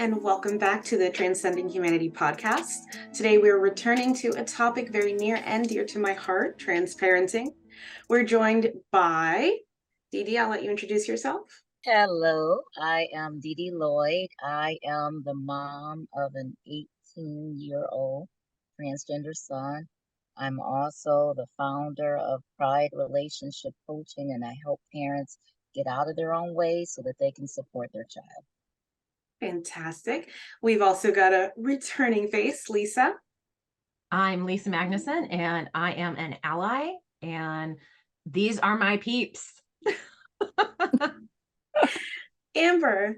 and welcome back to the Transcending Humanity podcast. Today, we're returning to a topic very near and dear to my heart, transparenting. We're joined by Dee Dee. I'll let you introduce yourself. Hello, I am Dee Dee Lloyd. I am the mom of an 18-year-old transgender son. I'm also the founder of Pride Relationship Coaching, and I help parents get out of their own way so that they can support their child. Fantastic. We've also got a returning face, Lisa. I'm Lisa Magnuson, and I am an ally, and these are my peeps. Amber.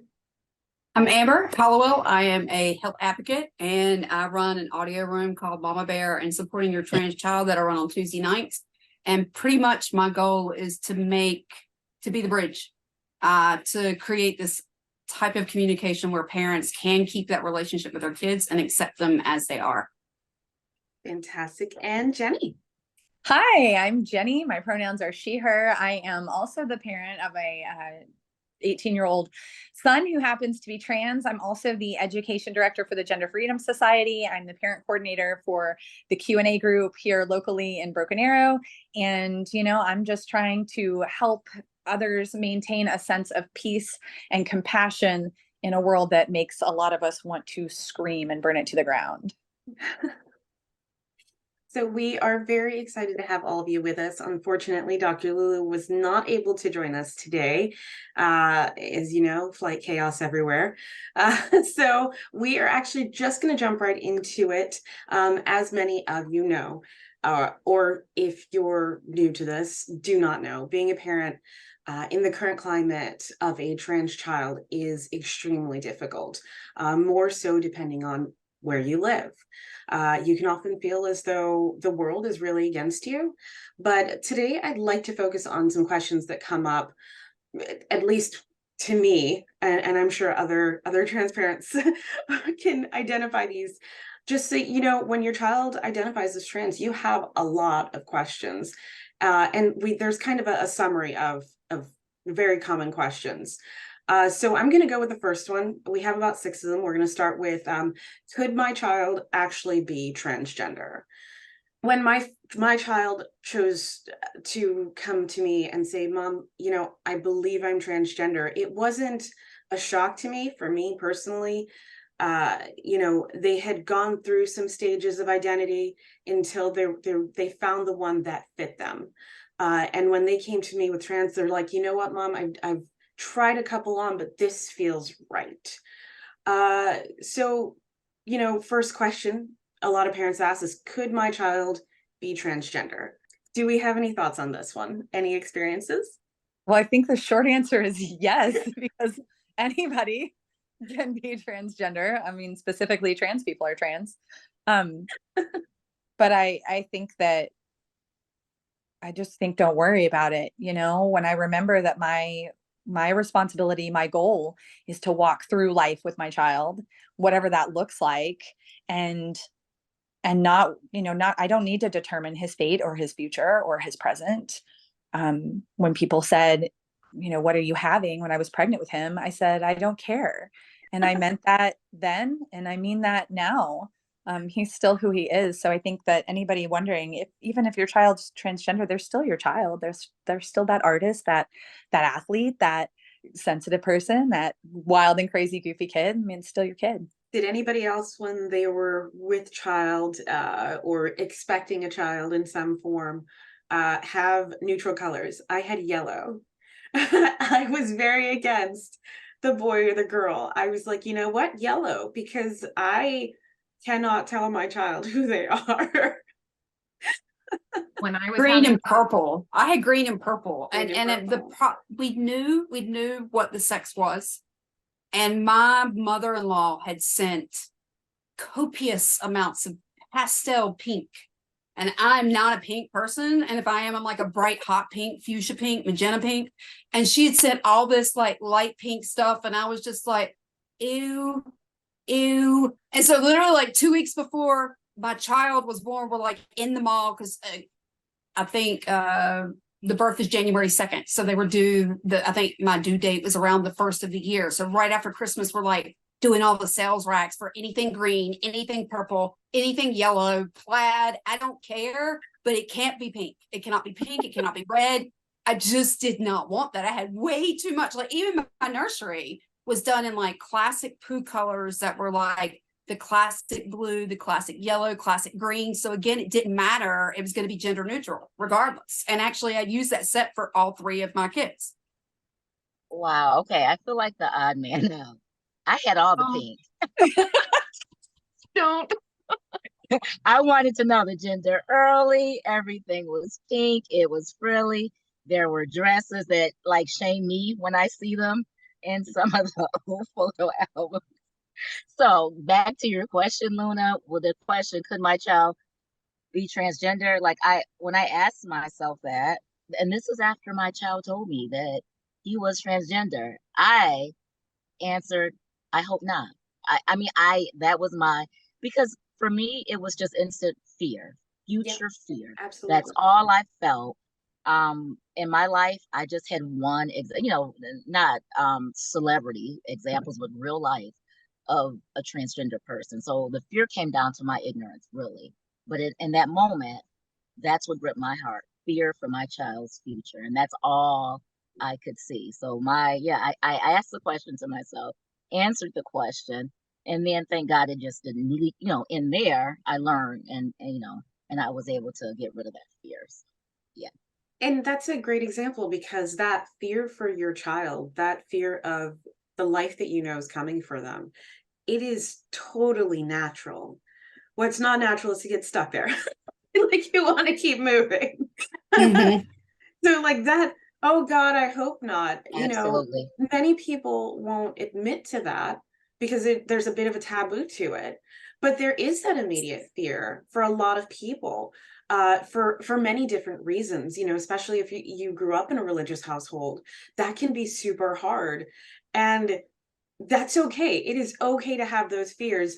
I'm Amber Hollowell. I am a health advocate, and I run an audio room called Mama Bear and Supporting Your Trans Child that I run on Tuesday nights. And pretty much my goal is to be the bridge, to create this type of communication where parents can keep that relationship with their kids and accept them as they are. Fantastic. And Jenny. Hi, I'm Jenny. My pronouns are she, her. I am also the parent of a 18-year-old son who happens to be trans. I'm also the education director for the Gender Freedom Society. I'm the parent coordinator for the Q&A group here locally in Broken Arrow. And, I'm just trying to help others maintain a sense of peace and compassion in a world that makes a lot of us want to scream and burn it to the ground. So we are very excited to have all of you with us. Unfortunately, Dr. Lulu was not able to join us today. As you know, flight chaos everywhere. So we are actually just going to jump right into it. As many of you know, or if you're new to this, do not know, being a parent in the current climate of a trans child is extremely difficult, more so depending on where you live. You can often feel as though the world is really against you. But today I'd like to focus on some questions that come up, at least to me, and I'm sure other trans parents can identify these. Just so you know, when your child identifies as trans, you have a lot of questions. And there's kind of a summary of very common questions. So I'm going to go with the first one. We have about 6 of them. We're going to start with, could my child actually be transgender? When my child chose to come to me and say, Mom, I believe I'm transgender, it wasn't a shock to me. For me personally, they had gone through some stages of identity until they found the one that fit them. And when they came to me with trans, they're like, you know what, Mom, I've tried a couple on, but this feels right. So, first question a lot of parents ask is, could my child be transgender? Do we have any thoughts on this one? Any experiences? Well, I think the short answer is yes, because anybody can be transgender. I mean, specifically trans people are trans. But I think that I just think don't worry about it. When I remember that my responsibility, my goal is to walk through life with my child, whatever that looks like, and not, I don't need to determine his fate or his future or his present. When people said, what are you having? When I was pregnant with him, I said, I don't care. And I meant that then, and I mean that now. He's still who he is. So I think that anybody wondering, even if your child's transgender, they're still your child. They're still that artist, that athlete, that sensitive person, that wild and crazy, goofy kid. I mean, it's still your kid. Did anybody else, when they were with child or expecting a child in some form, have neutral colors? I had yellow. I was very against the boy or the girl. I was like, you know what? Yellow, because I cannot tell my child who they are. When I was green and purple, I had green and purple, we knew what the sex was, and my mother-in-law had sent copious amounts of pastel pink, and I'm not a pink person, and if I am, I'm like a bright hot pink, fuchsia pink, magenta pink, and she had sent all this like light pink stuff, and I was just like, ew. And so literally like 2 weeks before my child was born, we're like in the mall because I think the birth is January 2nd. So they were I think my due date was around the 1st of the year. So right after Christmas, we're like doing all the sales racks for anything green, anything purple, anything yellow, plaid. I don't care, but it can't be pink. It cannot be pink. It cannot be red. I just did not want that. I had way too much. Like even my nursery was done in like classic poo colors that were like the classic blue, the classic yellow, classic green. So again, it didn't matter. It was going to be gender neutral regardless. And actually I used that set for all three of my kids. Wow. Okay. I feel like the odd man now. I had all the Oh. pink. Don't. I wanted to know the gender early. Everything was pink. It was frilly. There were dresses that like shame me when I see them in some of the old photo albums. So back to your question, Luna. Well, the question, could my child be transgender? Like when I asked myself that, and this was after my child told me that he was transgender, I answered, I hope not. I mean, that was because for me, it was just instant fear, future fear. Absolutely. That's all I felt. In my life, I just had one, not celebrity examples, but real life of a transgender person. So the fear came down to my ignorance, really. But in that moment, that's what gripped my heart, fear for my child's future. And that's all I could see. So I asked the question to myself, answered the question, and then thank God it just didn't really, in there I learned and I was able to get rid of that fear. So, yeah. And that's a great example, because that fear for your child, that fear of the life that you know is coming for them, it is totally natural. What's not natural is to get stuck there. Like you want to keep moving. Mhm. So like that, oh God, I hope not. Absolutely. Many people won't admit to that because there's a bit of a taboo to it. But there is that immediate fear for a lot of people, for many different reasons, especially if you grew up in a religious household, that can be super hard. And that's okay. It is okay to have those fears.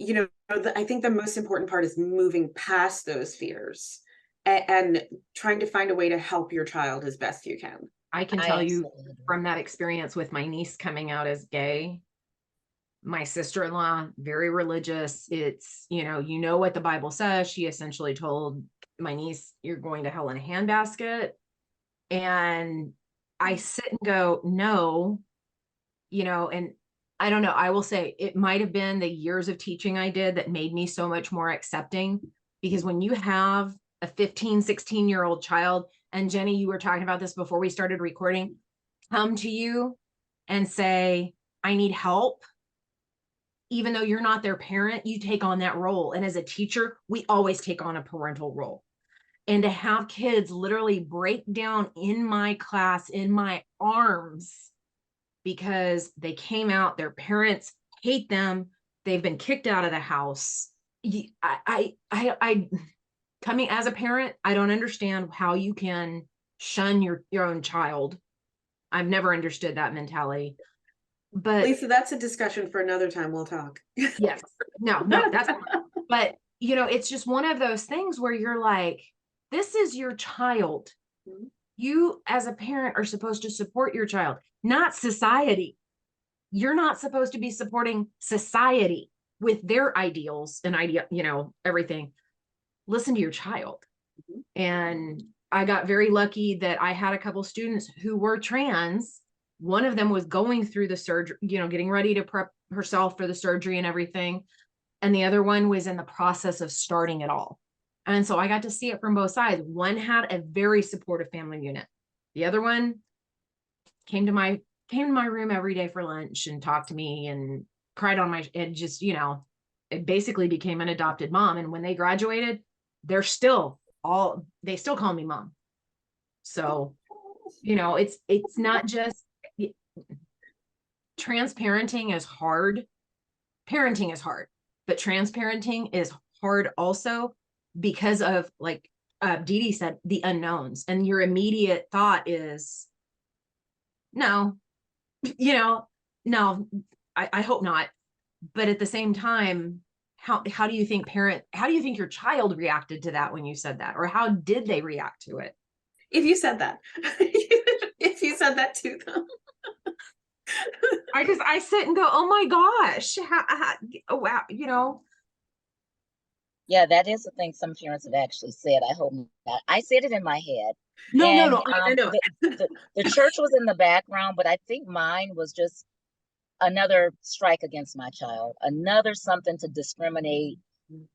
I think the most important part is moving past those fears and trying to find a way to help your child as best you can. I can I tell you absolutely agree. from that experience with my niece coming out as gay, my sister-in-law, very religious. It's, you know what the Bible says. She essentially told my niece, you're going to hell in a handbasket. And I sit and go, no, and I don't know. I will say it might have been the years of teaching I did that made me so much more accepting, because when you have a 15, 16-year-old child, and Jenny, you were talking about this before we started recording, come to you and say, I need help. Even though you're not their parent, you take on that role. And as a teacher, we always take on a parental role. And to have kids literally break down in my class, in my arms, because they came out, their parents hate them, they've been kicked out of the house. I coming as a parent, I don't understand how you can shun your own child. I've never understood that mentality. But Lisa, that's a discussion for another time. We'll talk. yes, no, that's fine. But it's just one of those things where you're like, this is your child. Mhm. You as a parent are supposed to support your child, not society. You're not supposed to be supporting society with their ideals and everything. Listen to your child. Mhm. And I got very lucky that I had a couple students who were trans. One of them was going through the surgery, getting ready to prep herself for the surgery and everything. And the other one was in the process of starting it all. And so I got to see it from both sides. One had a very supportive family unit. The other one came to my room every day for lunch and talked to me and cried on my, it just, it basically became an adopted mom. And when they graduated, they still call me mom. So, it's not just transparenting is hard. Parenting is hard, but transparenting is hard also because of, like Dee Dee said, the unknowns. And your immediate thought is, no, no, I hope not. But at the same time, how do you think your child reacted to that when you said that? Or how did they react to it? If you said that, if you said that to them. I sit and go, oh my gosh, oh wow, Yeah, that is the thing some parents have actually said. I hope not. I said it in my head. No, no, And no. I know. the church was in the background, but I think mine was just another strike against my child, another something to discriminate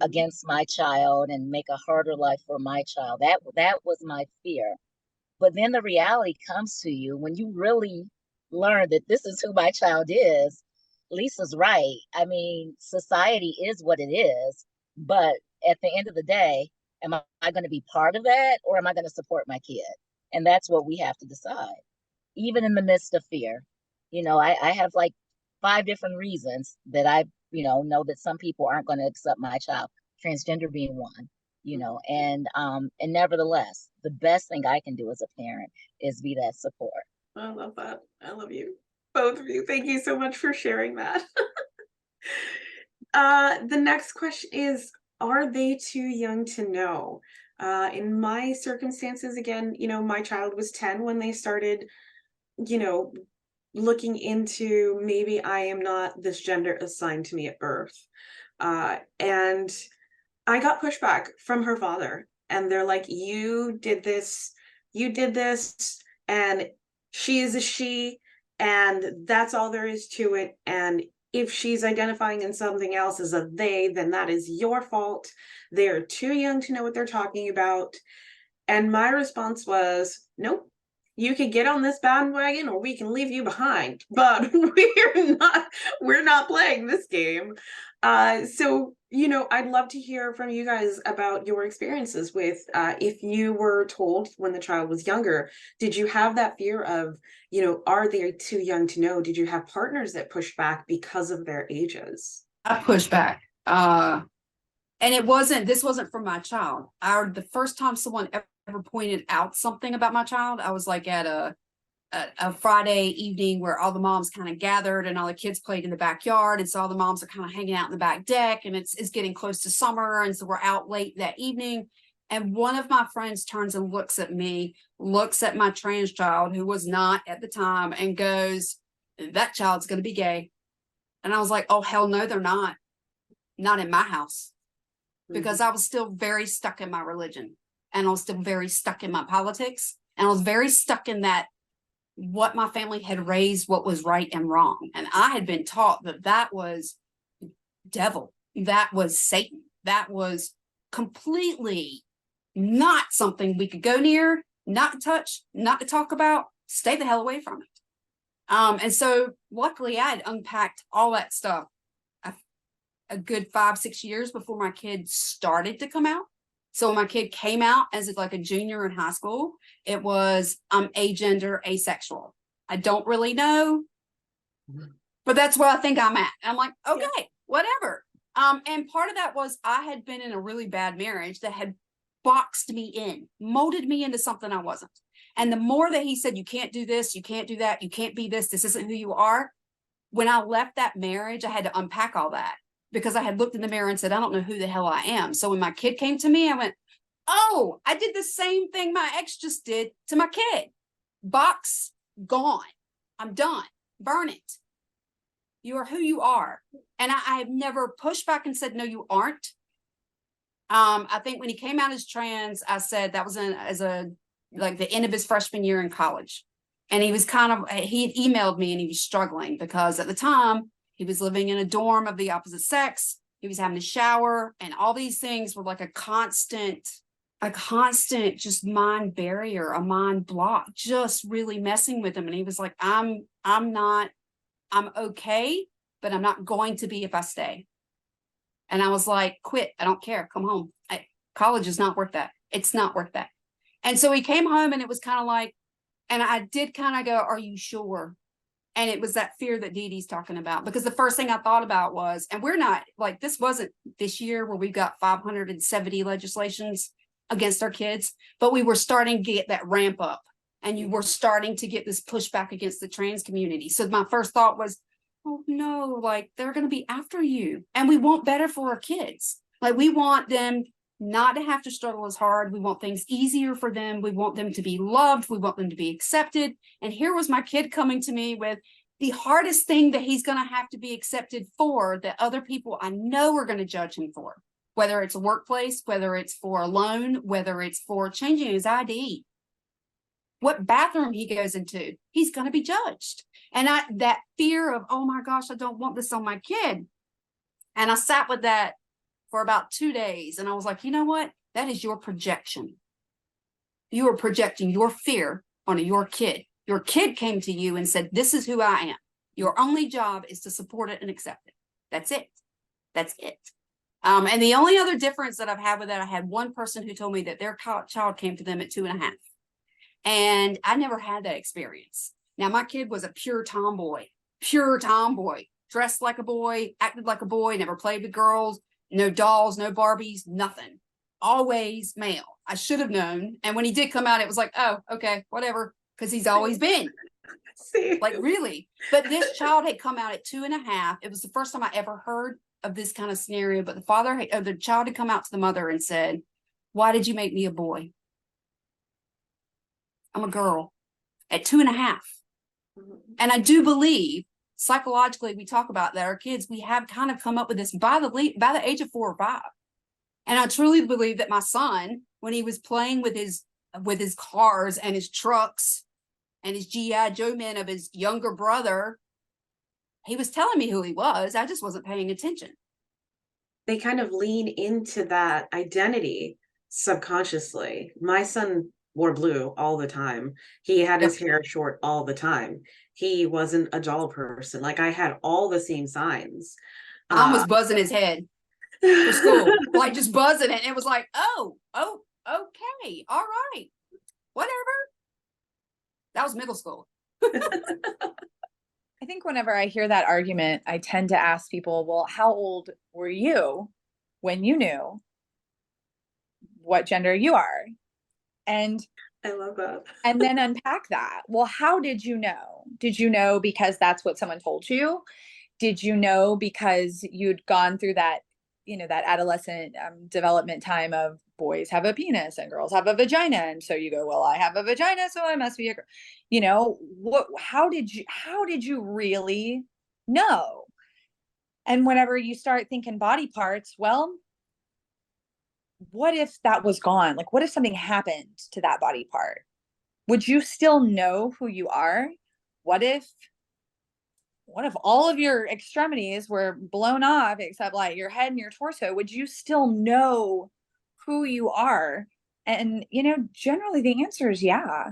against my child and make a harder life for my child. That was my fear. But then the reality comes to you when you really learn that this is who my child is. Lisa's right. I mean, society is what it is, but at the end of the day, am I going to be part of that, or am I going to support my kid? And that's what we have to decide, even in the midst of fear. I have like 5 different reasons that I, know that some people aren't going to accept my child, transgender being one, and nevertheless, the best thing I can do as a parent is be that support. I love that. I love you, both of you. Thank you so much for sharing that. The next question is, are they too young to know? In my circumstances, again, my child was 10 when they started, looking into maybe I am not this gender assigned to me at birth. And I got pushback from her father, and they're like, you did this, and she is a she, and that's all there is to it. And if she's identifying in something else as a they, then that is your fault. They're too young to know what they're talking about. And my response was, nope, you can get on this bandwagon or we can leave you behind, but we're not playing this game. So I'd love to hear from you guys about your experiences with, if you were told when the child was younger, did you have that fear of, are they too young to know? Did you have partners that pushed back because of their ages? I pushed back. And this wasn't for my child. The first time someone ever pointed out something about my child, I was like at a Friday evening where all the moms kind of gathered and all the kids played in the backyard. And so all the moms are kind of hanging out in the back deck, and it's getting close to summer. And so we're out late that evening. And one of my friends turns and looks at me, looks at my trans child, who was not at the time, and goes, that child's going to be gay. And I was like, oh, hell no, they're not. Not in my house. Because I was still very stuck in my religion, and I was still very stuck in my politics, and I was very stuck in that what my family had raised, what was right and wrong. And I had been taught that was devil, that was Satan, that was completely not something we could go near, not to touch, not to talk about, stay the hell away from it. And so luckily I had unpacked all that stuff a good 5-6 years before my kid started to come out. So when my kid came out as like a junior in high school, it was, I'm agender, asexual. I don't really know, but that's where I think I'm at. And I'm like, okay, whatever. And part of that was I had been in a really bad marriage that had boxed me in, molded me into something I wasn't. And the more that he said, you can't do this, you can't do that, you can't be this isn't who you are. When I left that marriage, I had to unpack all that, because I had looked in the mirror and said, I don't know who the hell I am. So when my kid came to me, I went, oh, I did the same thing my ex just did to my kid. Box gone. I'm done. Burn it. You are who you are. And I have never pushed back and said, no, you aren't. I think when he came out as trans, I said that was like the end of his freshman year in college. And he was he had emailed me, and he was struggling because at the time he was living in a dorm of the opposite sex. He was having to shower, and all these things were like a constant just mind barrier, a mind block, just really messing with him. And he was like, I'm okay, but I'm not going to be if I stay. And I was like, quit. I don't care. Come home. College is not worth that. It's not worth that. And so he came home, and it was kind of like, and I did kind of go, are you sure? And it was that fear that Dee Dee's talking about, because the first thing I thought about was, and we're not like, this wasn't this year where we've got 570 legislations against our kids, but we were starting to get that ramp up, and you were starting to get this pushback against the trans community. So my first thought was, oh no, like they're going to be after you, and we want better for our kids. Like we want them not to have to struggle as hard. We want things easier for them. We want them to be loved. We want them to be accepted. And here was my kid coming to me with, the hardest thing that he's going to have to be accepted for, that other people I know are going to judge him for, whether it's a workplace, whether it's for a loan, whether it's for changing his ID, what bathroom he goes into, he's going to be judged. And that fear of, oh my gosh, I don't want this on my kid. And I sat with that for about 2 days. And I was like, you know what? That is your projection. You are projecting your fear onto your kid. Your kid came to you and said, this is who I am. Your only job is to support it and accept it. That's it. That's it. And the only other difference that I've had with that, I had one person who told me that their child came to them at 2.5. And I never had that experience. Now, my kid was a pure tomboy, dressed like a boy, acted like a boy, never played with girls, no dolls, no Barbies, nothing. Always male. I should have known. And when he did come out, it was like, oh, okay, whatever, because he's always been. Like, really. But this child had come out at 2.5. It was the first time I ever heard of this kind of scenario. But the child had come out to the mother and said, why did you make me a boy? I'm a girl at 2.5. And I do believe psychologically, we talk about that our kids, we have kind of come up with this by the age of 4 or 5. And I truly believe that my son, when he was playing with his cars and his trucks and his G.I. Joe men of his younger brother, he was telling me who he was. I just wasn't paying attention. They kind of lean into that identity subconsciously. My son wore blue all the time. He had his hair short all the time. He wasn't a doll person. Like, I had all the same signs. I was buzzing his head for school, like just buzzing it. It was like, oh, okay, all right, whatever. That was middle school. I think whenever I hear that argument, I tend to ask people, well, how old were you when you knew what gender you are? And I love that. And then unpack that. Well, how did you know? Did you know because that's what someone told you? Did you know because you'd gone through that, that adolescent development time of boys have a penis and girls have a vagina, and so you go, well, I have a vagina, so I must be a girl. How did you really know? And whenever you start thinking body parts, well, what if that was gone? Like, what if something happened to that body part? Would you still know who you are? What if all of your extremities were blown off except like your head and your torso? Would you still know who you are? And, generally the answer is yeah.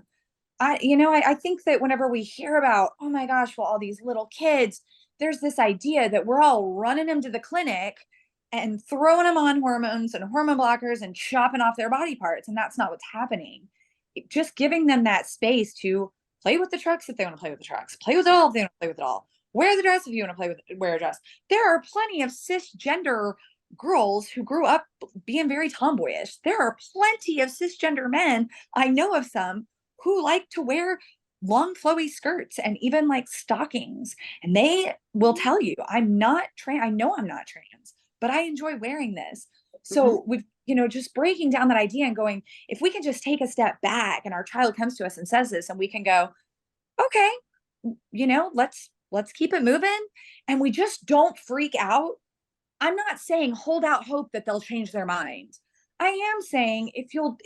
I think that whenever we hear about, oh my gosh, well, all these little kids, there's this idea that we're all running them to the clinic and throwing them on hormones and hormone blockers and chopping off their body parts. And that's not what's happening. Just giving them that space to play with the trucks if they want to play with the trucks, play with it all if they want to play with it all, wear the dress if you want to wear a dress. There are plenty of cisgender girls who grew up being very tomboyish. There are plenty of cisgender men, I know of some, who like to wear long flowy skirts and even like stockings. And they will tell you, I'm not trans. I know I'm not trans, but I enjoy wearing this. So we've, just breaking down that idea and going, if we can just take a step back and our child comes to us and says this, and we can go, okay, let's keep it moving. And we just don't freak out. I'm not saying hold out hope that they'll change their mind. I am saying if you'll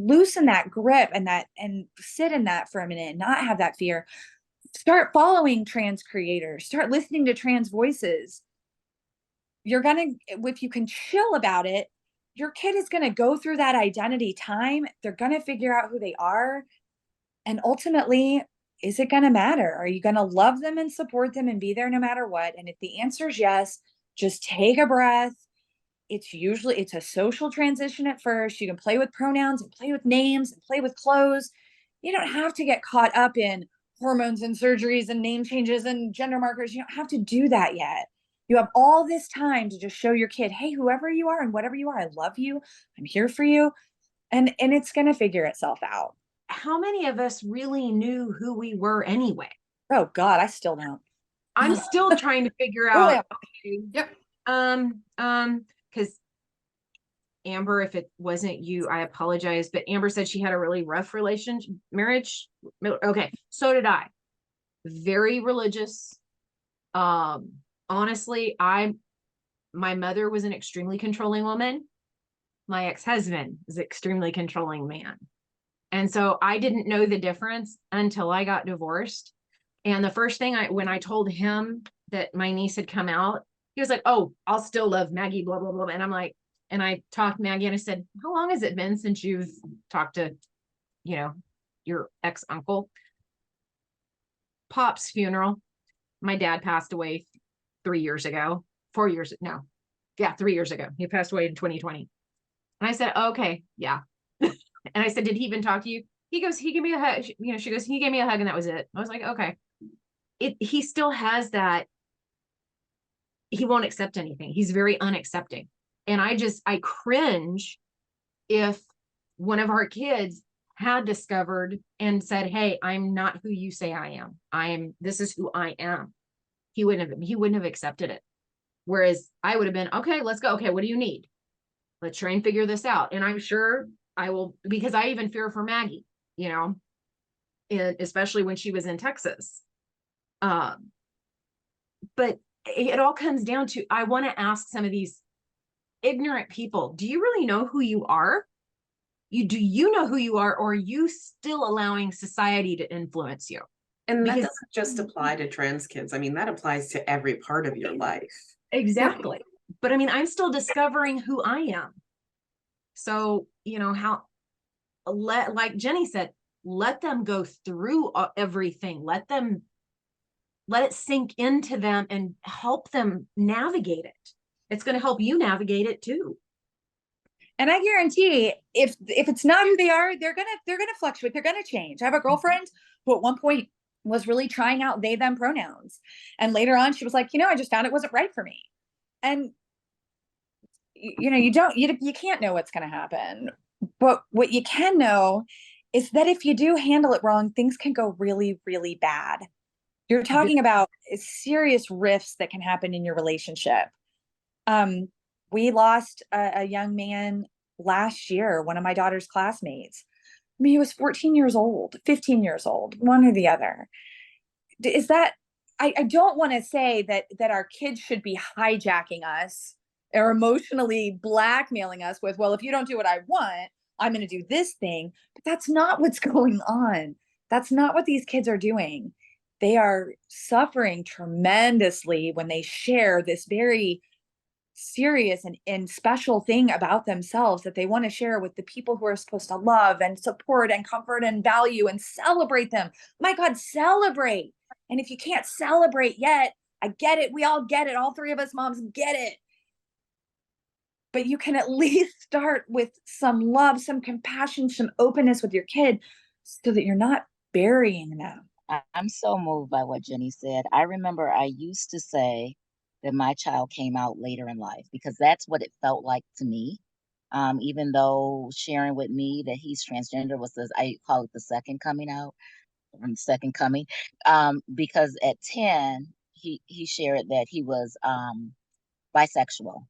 loosen that grip and sit in that for a minute and not have that fear, start following trans creators, start listening to trans voices. If you can chill about it, your kid is going to go through that identity time. They're going to figure out who they are. And ultimately, is it going to matter? Are you going to love them and support them and be there no matter what? And if the answer is yes, just take a breath. It's a social transition at first. You can play with pronouns and play with names and play with clothes. You don't have to get caught up in hormones and surgeries and name changes and gender markers. You don't have to do that yet. You have all this time to just show your kid, hey, whoever you are and whatever you are, I love you. I'm here for you. And it's going to figure itself out. How many of us really knew who we were anyway? Oh God, I still don't. I'm still trying to figure out. Okay, Yep. Because Amber, if it wasn't you, I apologize, but Amber said she had a really rough marriage. Okay, so did I. very religious. Honestly, my mother was an extremely controlling woman. My ex-husband is an extremely controlling man. And so I didn't know the difference until I got divorced. And the first thing when I told him that my niece had come out, he was like, "Oh, I'll still love Maggie, blah, blah, blah." And I'm like, and I talked to Maggie and I said, "How long has it been since you've talked to, your ex-uncle?" Pop's funeral. My dad passed away 3 years ago, 4 years, no. Yeah, 3 years ago. He passed away in 2020. And I said, "Okay, yeah." And I said, "Did he even talk to you?" He goes, "He gave me a hug." She goes, "He gave me a hug and that was it." I was like, "Okay." He still has that. He won't accept anything. He's very unaccepting. And I cringe if one of our kids had discovered and said, "Hey, I'm not who you say I am. This is who I am." He wouldn't have accepted it. Whereas I would have been, "Okay, let's go. Okay, what do you need? Let's try and figure this out." And I'm sure I will, because I even fear for Maggie, and especially when she was in Texas. But it all comes down to, I want to ask some of these ignorant people, do you really know who you are? Do you know who you are, or are you still allowing society to influence you? And that Because doesn't just apply to trans kids. I mean, that applies to every part of your life. exactly. But I mean, I'm still discovering who I am. So, like Jenny said, let them go through everything. Let it sink into them and help them navigate it. It's going to help you navigate it too. And I guarantee if it's not who they are, they're gonna fluctuate. They're gonna change. I have a girlfriend who at one point was really trying out they them pronouns, and later on she was like, I just found it wasn't right for me. And you can't know what's going to happen, but what you can know is that if you do handle it wrong, things can go really, really bad. You're talking about serious rifts that can happen in your relationship. We lost a young man last year, one of my daughter's classmates. I mean, he was 14 years old, 15 years old, one or the other. Is that, I don't want to say that our kids should be hijacking us or emotionally blackmailing us with, well, if you don't do what I want, I'm going to do this thing. But that's not what's going on. That's not what these kids are doing. They are suffering tremendously when they share this very serious and special thing about themselves that they want to share with the people who are supposed to love and support and comfort and value and celebrate them. My God, celebrate. And if you can't celebrate yet, I get it. We all get it. All three of us moms get it. But you can at least start with some love, some compassion, some openness with your kid so that you're not burying them. I'm so moved by what Jenny said. I remember I used to say that my child came out later in life because that's what it felt like to me. Even though sharing with me that he's transgender was I call it the second coming out, from the second coming. Because at 10, he shared that he was bisexual.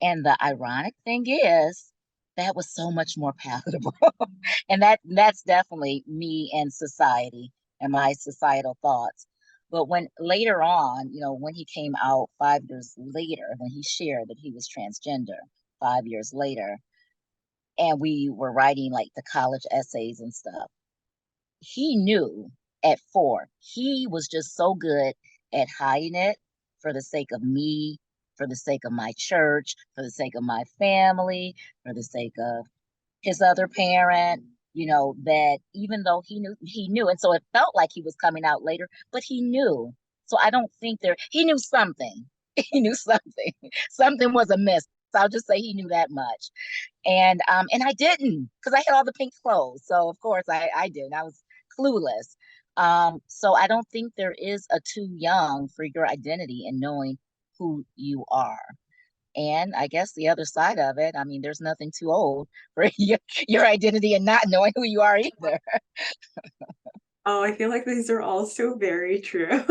And the ironic thing is that was so much more palatable. And that's definitely me and society and my societal thoughts. But when later on, when he came out 5 years later, when he shared that he was transgender 5 years later, and we were writing like the college essays and stuff, he knew at 4, he was just so good at hiding it for the sake of me, for the sake of my church, for the sake of my family, for the sake of his other parent, that even though he knew. And so it felt like he was coming out later, but he knew. So I don't think he knew something. He knew something. Something was amiss. So I'll just say he knew that much. And I didn't, because I had all the pink clothes. So of course I didn't. I was clueless. So I don't think there is a too young for your identity and knowing who you are. And I guess the other side of it, I mean, there's nothing too old for your identity and not knowing who you are either. Oh, I feel like these are all so very true.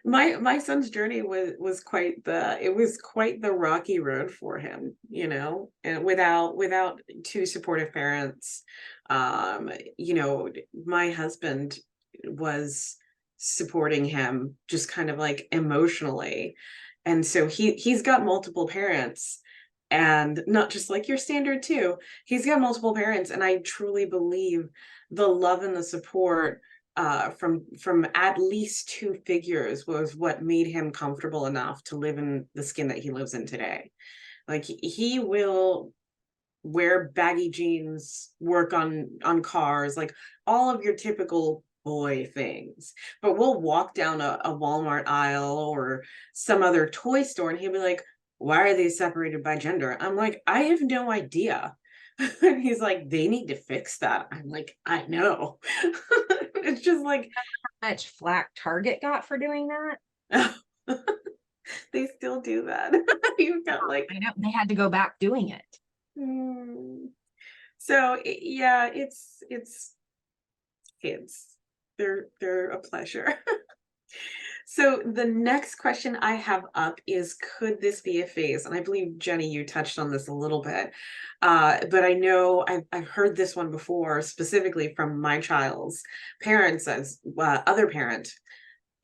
My son's journey was quite the rocky road for him, and without two supportive parents. My husband was supporting him just kind of like emotionally. And so he's got multiple parents, and not just like your standard two. He's got multiple parents, and I truly believe the love and the support from at least two figures was what made him comfortable enough to live in the skin that he lives in today. Like he will wear baggy jeans, work on cars, like all of your typical boy things. But we'll walk down a Walmart aisle or some other toy store, and he'll be like, why are they separated by gender? I'm like, I have no idea. And he's like, they need to fix that. I'm like, I know. It's just like How much flack Target got for doing that? they still do that. You've got like, I know they had to go back doing it. So yeah, it's kids. They're a pleasure. So the next question I have up is, could this be a phase? And I believe, Jenny, you touched on this a little bit, but I know I've heard this one before, specifically from my child's parents, as other parent,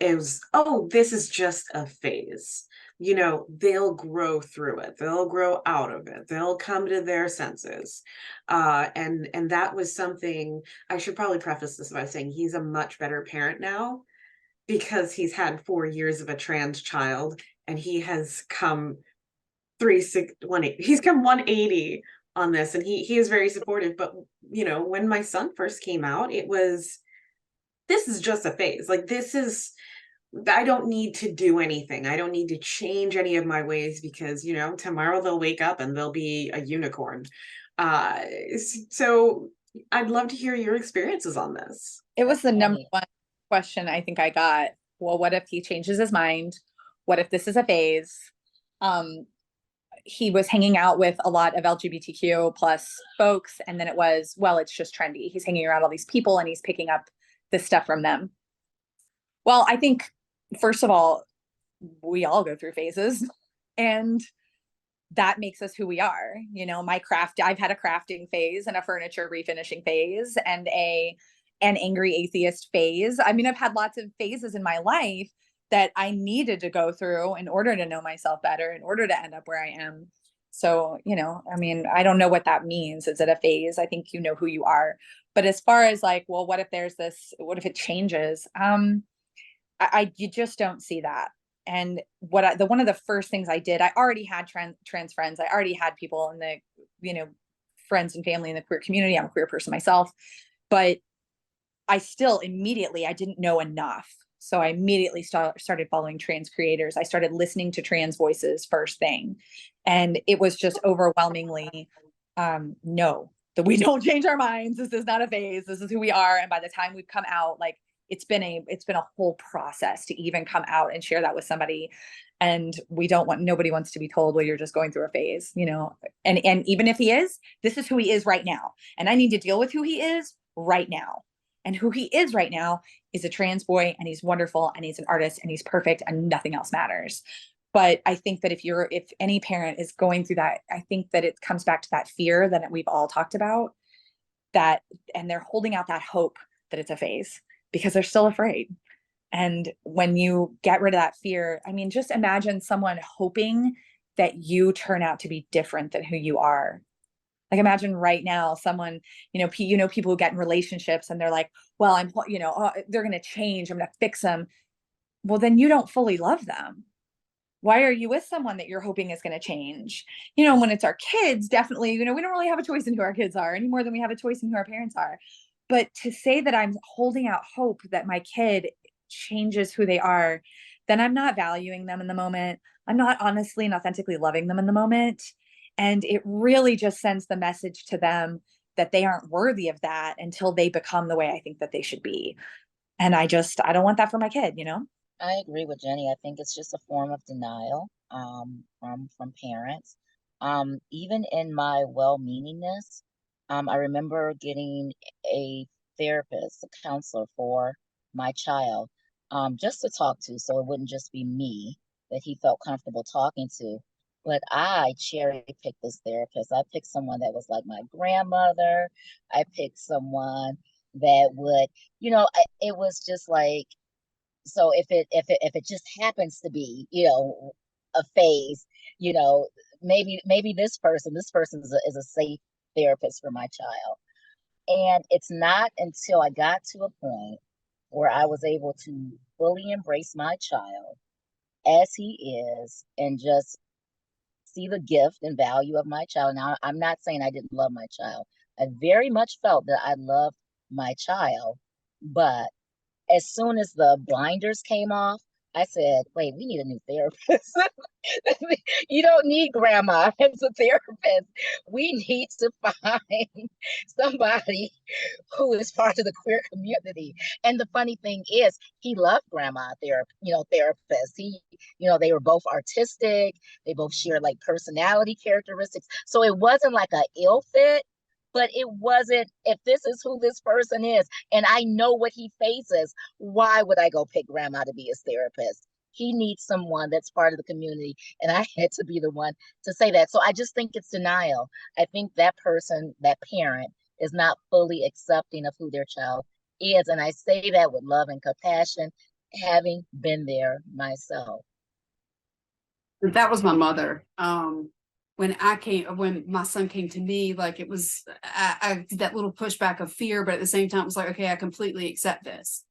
is, oh, this is just a phase. You know, they'll grow through it. They'll grow out of it. They'll come to their senses. And that was something, I should probably preface this by saying he's a much better parent now, because he's had 4 years of a trans child, and he has come 180. He's come 180 on this, and he is very supportive. But you know, when my son first came out, it was, this is just a phase. Like, this is, I don't need to do anything. I don't need to change any of my ways, because, you know, tomorrow they'll wake up and they'll be a unicorn. Uh, so I'd love to hear your experiences on this. It was the That's number funny. one question I think I got. Well, what if he changes his mind? What if this is a phase? He was hanging out with a lot of LGBTQ plus folks, and then it was, well, it's just trendy. He's hanging around all these people and he's picking up this stuff from them. Well, I think, first of all, we all go through phases, and that makes us who we are. You know, I've had a crafting phase and a furniture refinishing phase and an angry atheist phase. I mean, I've had lots of phases in my life that I needed to go through in order to know myself better, in order to end up where I am. So, you know, I mean, I don't know what that means. Is it a phase? I think you know who you are. But as far as like, well, what if there's this, what if it changes? You just don't see that. And one of the first things I did, I already had trans friends. I already had people in the, you know, friends and family in the queer community. I'm a queer person myself, but I still immediately, I didn't know enough. So I immediately started following trans creators. I started listening to trans voices first thing. And it was just overwhelmingly, no, that we don't change our minds. This is not a phase. This is who we are. And by the time we've come out, like, it's been a whole process to even come out and share that with somebody. And nobody wants to be told, well, you're just going through a phase, you know. And even if he is, this is who he is right now. And I need to deal with who he is right now. And who he is right now is a trans boy, and he's wonderful, and he's an artist, and he's perfect, and nothing else matters. But I think that if any parent is going through that, I think that it comes back to that fear that we've all talked about, that, and they're holding out that hope that it's a phase because they're still afraid. And when you get rid of that fear, I mean, just imagine someone hoping that you turn out to be different than who you are. Like, imagine right now someone, people who get in relationships and they're like, well, they're going to change. I'm going to fix them. Well, then you don't fully love them. Why are you with someone that you're hoping is going to change? You know, when it's our kids, definitely, we don't really have a choice in who our kids are any more than we have a choice in who our parents are. But to say that I'm holding out hope that my kid changes who they are, then I'm not valuing them in the moment. I'm not honestly and authentically loving them in the moment. And it really just sends the message to them that they aren't worthy of that until they become the way I think that they should be. And I don't want that for my kid, you know? I agree with Jenny. I think it's just a form of denial from parents. Even in my well-meaningness, I remember getting a therapist, a counselor for my child, just to talk to, so it wouldn't just be me that he felt comfortable talking to. But I cherry picked this therapist. I picked someone that was like my grandmother. I picked someone that would, it was just like, so if it just happens to be, a phase, you know, maybe this person is a safe therapist for my child. And it's not until I got to a point where I was able to fully embrace my child as he is and just see the gift and value of my child. Now, I'm not saying I didn't love my child. I very much felt that I loved my child, but as soon as the blinders came off, I said, wait, we need a new therapist. You don't need grandma as a therapist. We need to find somebody who is part of the queer community. And the funny thing is, he loved grandma therapist. They were both artistic. They both shared like personality characteristics. So it wasn't like an ill fit, but it wasn't, if this is who this person is, and I know what he faces, why would I go pick grandma to be his therapist? He needs someone that's part of the community. And I had to be the one to say that. So I just think it's denial. I think that person, that parent, is not fully accepting of who their child is. And I say that with love and compassion, having been there myself. That was my mother. When my son came to me, like it was I that little pushback of fear, but at the same time, it was like, okay, I completely accept this.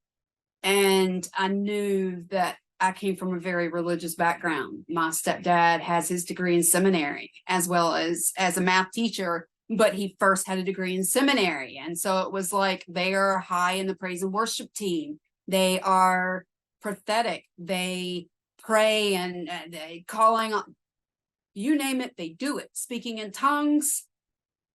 And I knew that I came from a very religious background. My stepdad has his degree in seminary as well as a math teacher, but he first had a degree in seminary. And so it was like they are high in the praise and worship team. They are prophetic. They pray and they calling on, you name it, they do it. Speaking in tongues,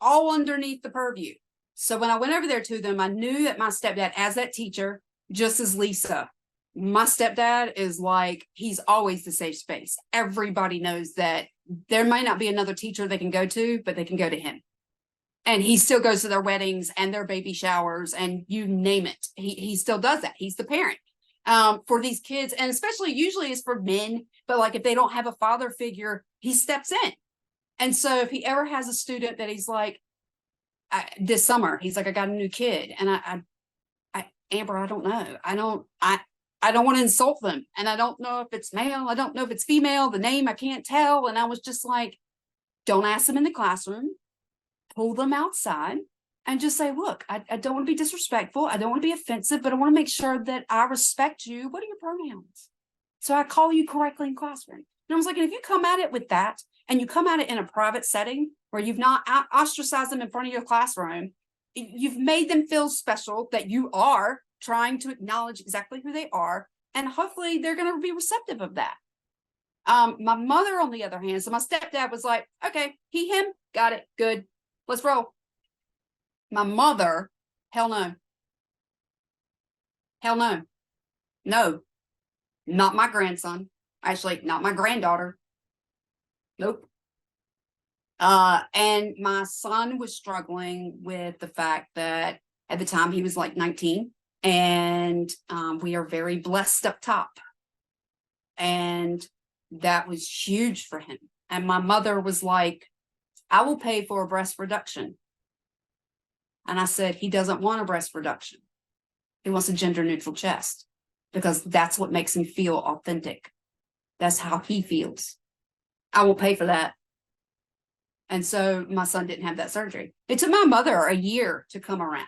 all underneath the purview. So when I went over there to them, I knew that my stepdad, as that teacher, just as Lisa, my stepdad is like, he's always the safe space. Everybody knows that there might not be another teacher they can go to, but they can go to him. And he still goes to their weddings and their baby showers and you name it. He still does that. He's the parent for these kids. And especially usually it's for men, but like if they don't have a father figure, he steps in. And so if he ever has a student that he's like, this summer, he's like, I got a new kid. And I Amber, I don't know. I don't want to insult them. And I don't know if it's male. I don't know if it's female. The name, I can't tell. And I was just like, don't ask them in the classroom. Pull them outside and just say, look, I don't want to be disrespectful. I don't want to be offensive, but I want to make sure that I respect you. What are your pronouns? So I call you correctly in classroom. And I was like, and if you come at it with that and you come at it in a private setting where you've not ostracized them in front of your classroom, you've made them feel special, that you are trying to acknowledge exactly who they are. And hopefully they're going to be receptive of that. My mother, on the other hand, so my stepdad was like, okay, he, him, got it, good, let's roll. My mother, hell no. Hell no. No, not my grandson. Actually, not my granddaughter. Nope. And my son was struggling with the fact that at the time he was like 19 and we are very blessed up top. And that was huge for him. And my mother was like, I will pay for a breast reduction. And I said, he doesn't want a breast reduction. He wants a gender neutral chest because that's what makes him feel authentic. That's how he feels. I will pay for that. And so my son didn't have that surgery. It took my mother a year to come around.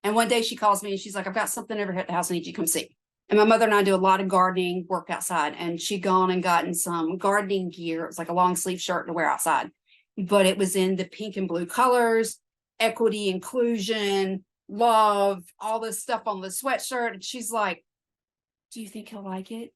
And one day she calls me and she's like, I've got something over here at the house I need you to come see. And my mother and I do a lot of gardening work outside. And she'd gone and gotten some gardening gear. It was like a long sleeve shirt to wear outside. But it was in the pink and blue colors, equity, inclusion, love, all this stuff on the sweatshirt. And she's like, do you think he'll like it?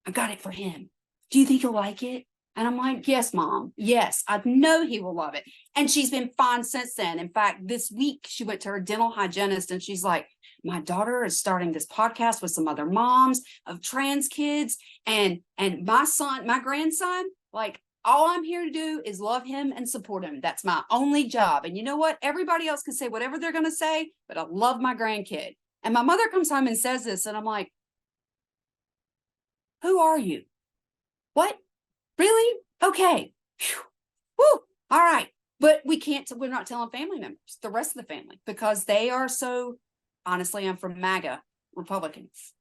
I got it for him. Do you think he'll like it? And I'm like, yes, Mom. Yes, I know he will love it. And she's been fine since then. In fact, this week she went to her dental hygienist and she's like, my daughter is starting this podcast with some other moms of trans kids. And my grandson, like, all I'm here to do is love him and support him. That's my only job. And you know what? Everybody else can say whatever they're going to say, but I love my grandkid. And my mother comes home and says this, and I'm like, who are you? What? Really? Okay. Whew. Woo. All right. But we we're not telling family members, the rest of the family, because they are so, honestly, I'm from MAGA Republicans,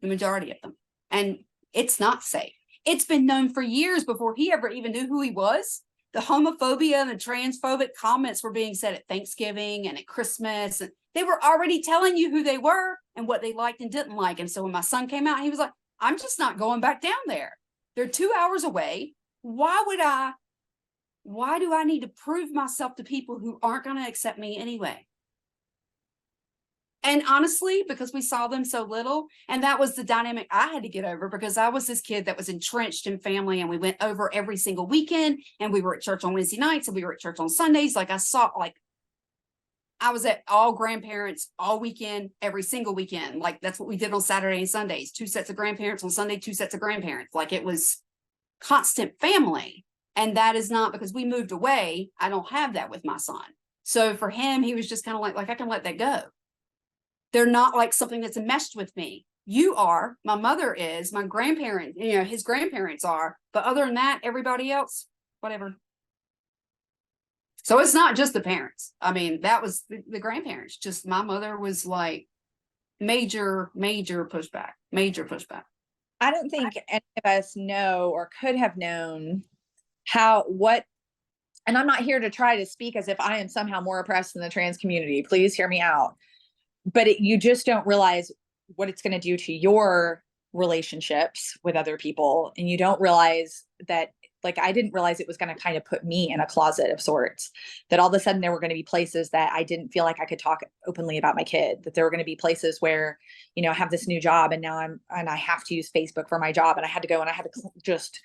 the majority of them. And it's not safe. It's been known for years before he ever even knew who he was. The homophobia and the transphobic comments were being said at Thanksgiving and at Christmas. And they were already telling you who they were and what they liked and didn't like. And so when my son came out, he was like, I'm just not going back down there. They're 2 hours away. Why do I need to prove myself to people who aren't going to accept me anyway? And honestly, because we saw them so little, and that was the dynamic I had to get over, because I was this kid that was entrenched in family, and we went over every single weekend, and we were at church on Wednesday nights, and we were at church on Sundays. Like I was at all grandparents all weekend, every single weekend. Like that's what we did on Saturday and Sundays, 2 sets of grandparents on Sunday, 2 sets of grandparents. Like it was constant family. And that is not because we moved away. I don't have that with my son. So for him, he was just kind of like I can let that go. They're not like something that's enmeshed with me. You are, my mother is, my grandparent, his grandparents are, but other than that, everybody else, whatever. So it's not just the parents. I mean, that was the grandparents. Just my mother was like major pushback. I don't think any of us know or could have known and I'm not here to try to speak as if I am somehow more oppressed than the trans community. Please hear me out. But you just don't realize what it's going to do to your relationships with other people. And you don't realize that, like, I didn't realize it was going to kind of put me in a closet of sorts, that all of a sudden there were going to be places that I didn't feel like I could talk openly about my kid, that there were going to be places where, I have this new job and now I have to use Facebook for my job. And I had to go and I had to just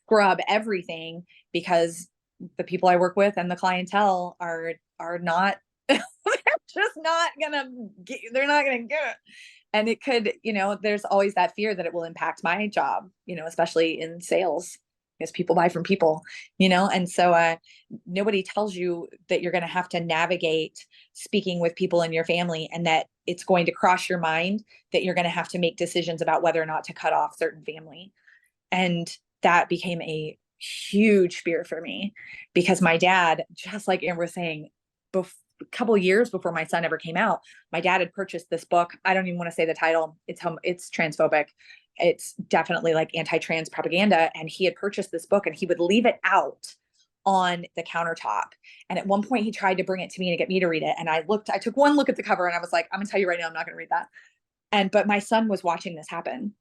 scrub everything because the people I work with and the clientele are not, just not they're not gonna get it. And it could, there's always that fear that it will impact my job, especially in sales, because people buy from people, and so nobody tells you that you're going to have to navigate speaking with people in your family, and that it's going to cross your mind that you're going to have to make decisions about whether or not to cut off certain family. And that became a huge fear for me, because my dad, just like Amber was saying, a couple of years before my son ever came out, my dad had purchased this book. I don't even want to say the title. It's transphobic. It's definitely like anti-trans propaganda. And he had purchased this book and he would leave it out on the countertop. And at one point he tried to bring it to me to get me to read it. And I took one look at the cover and I was like, I'm gonna tell you right now, I'm not gonna read that. But my son was watching this happen.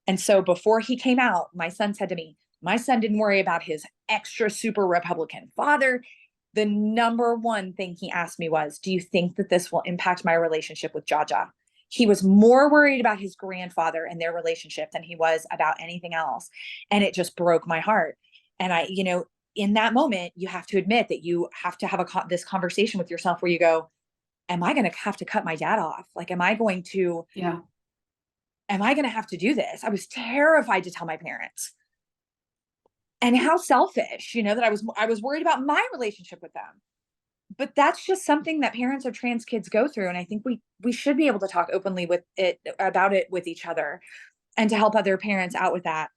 And so before he came out, my son said to me, my son didn't worry about his extra super Republican father. The number one thing he asked me was, do you think that this will impact my relationship with Jaja? He was more worried about his grandfather and their relationship than he was about anything else. And it just broke my heart. And I, in that moment, you have to admit that you have to have this conversation with yourself where you go, am I going to have to cut my dad off? Like, am I going to have to do this? I was terrified to tell my parents. And how selfish, that I was worried about my relationship with them. But that's just something that parents of trans kids go through. And I think we should be able to talk openly about it with each other, and to help other parents out with that.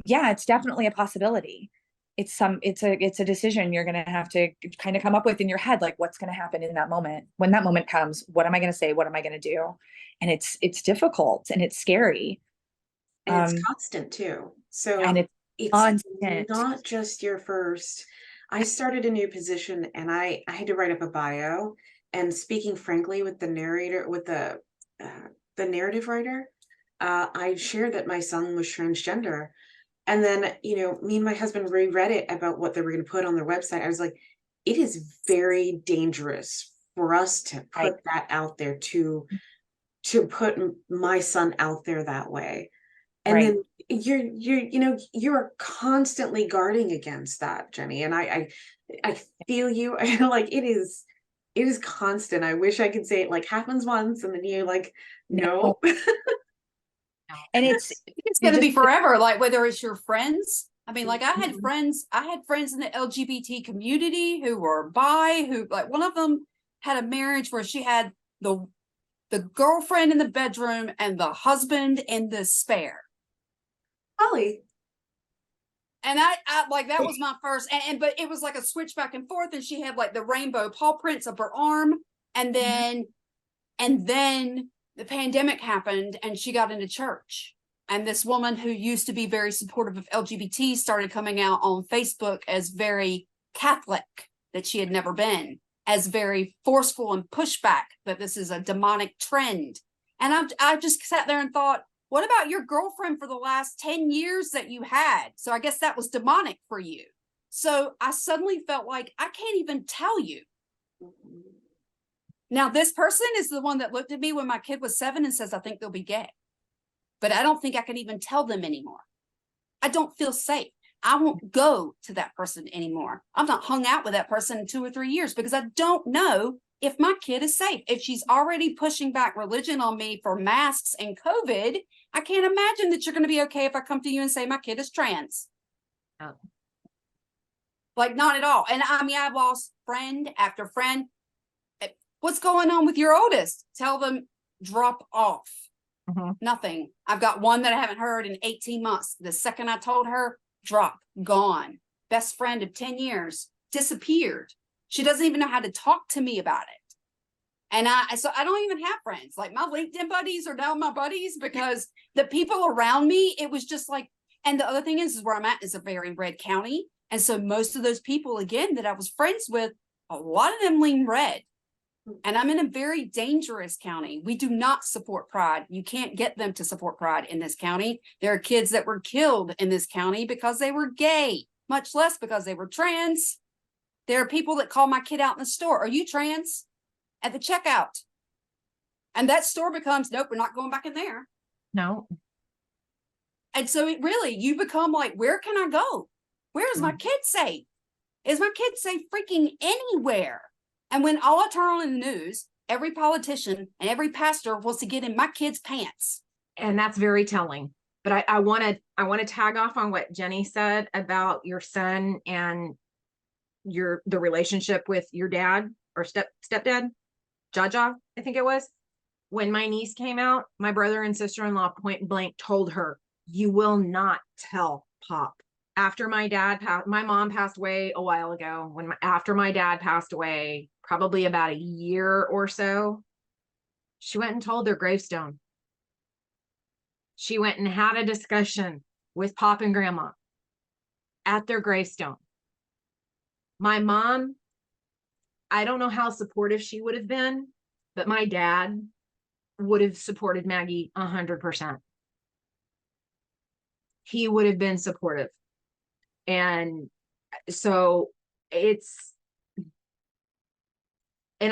Yeah, it's definitely a possibility. It's a decision you're going to have to kind of come up with in your head, like what's going to happen in that moment. When that moment comes, what am I going to say? What am I going to do? And it's difficult and it's scary. And it's constant too. So and it's constant. Not just your first. I started a new position and I had to write up a bio, and speaking frankly with the narrator, with the narrative writer, I shared that my son was transgender. And then, me and my husband reread it about what they were going to put on their website. I was like, it is very dangerous for us to put that out there, to put my son out there that way. And then you're constantly guarding against that, Jenny. And I feel you. Like it is constant. I wish I could say it like happens once and then you're like, no. And it's going to be forever. Like whether it's your friends. I mean, like I had friends in the LGBT community who were bi, who, like, one of them had a marriage where she had the girlfriend in the bedroom and the husband in the spare. Holly. And I like, that was my first, but it was like a switch back and forth, and she had like the rainbow paw prints up her arm, and then the pandemic happened, and she got into church. And this woman who used to be very supportive of LGBT started coming out on Facebook as very Catholic, that she had never been, as very forceful and pushback that this is a demonic trend. And I just sat there and thought, what about your girlfriend for the last 10 years that you had? So I guess that was demonic for you. So I suddenly felt like I can't even tell you. Now, this person is the one that looked at me when my kid was 7 and says, I think they'll be gay. But I don't think I can even tell them anymore. I don't feel safe. I won't go to that person anymore. I've not hung out with that person in 2 or 3 years because I don't know if my kid is safe. If she's already pushing back religion on me for masks and COVID, I can't imagine that you're going to be okay if I come to you and say my kid is trans. Oh. Like, not at all. And I mean, I've lost friend after friend. What's going on with your oldest? Tell them, drop off. Nothing. I've got one that I haven't heard in 18 months. The second I told her, drop, gone. Best friend of 10 years, disappeared. She doesn't even know how to talk to me about it. And so I don't even have friends. Like, my LinkedIn buddies are now my buddies because the people around me, it was just like, and the other thing is where I'm at is a very red county. And so most of those people, again, that I was friends with, a lot of them lean red. And I'm in a very dangerous county. We do not support pride. You can't get them to support pride in this county. There are kids that were killed in this county because they were gay, much less because they were trans. There are people that call my kid out in the store. Are you trans? At the checkout. And that store becomes, nope, we're not going back in there. No. And so it really, you become like, where can I go? Where is my kid safe? Is my kid safe freaking anywhere? And when all I turn on in the news, every politician and every pastor wants to get in my kid's pants. And that's very telling. But I want to tag off on what Jenny said about your son and the relationship with your dad or stepdad, Jaja, I think it was. When my niece came out, my brother and sister-in-law point blank told her, you will not tell Pop. After my mom passed away a while ago. After my dad passed away, probably about a year or so, she went and told their gravestone. She went and had a discussion with Pop and Grandma at their gravestone. My mom, I don't know how supportive she would have been, but my dad would have supported Maggie 100%. He would have been supportive. And so and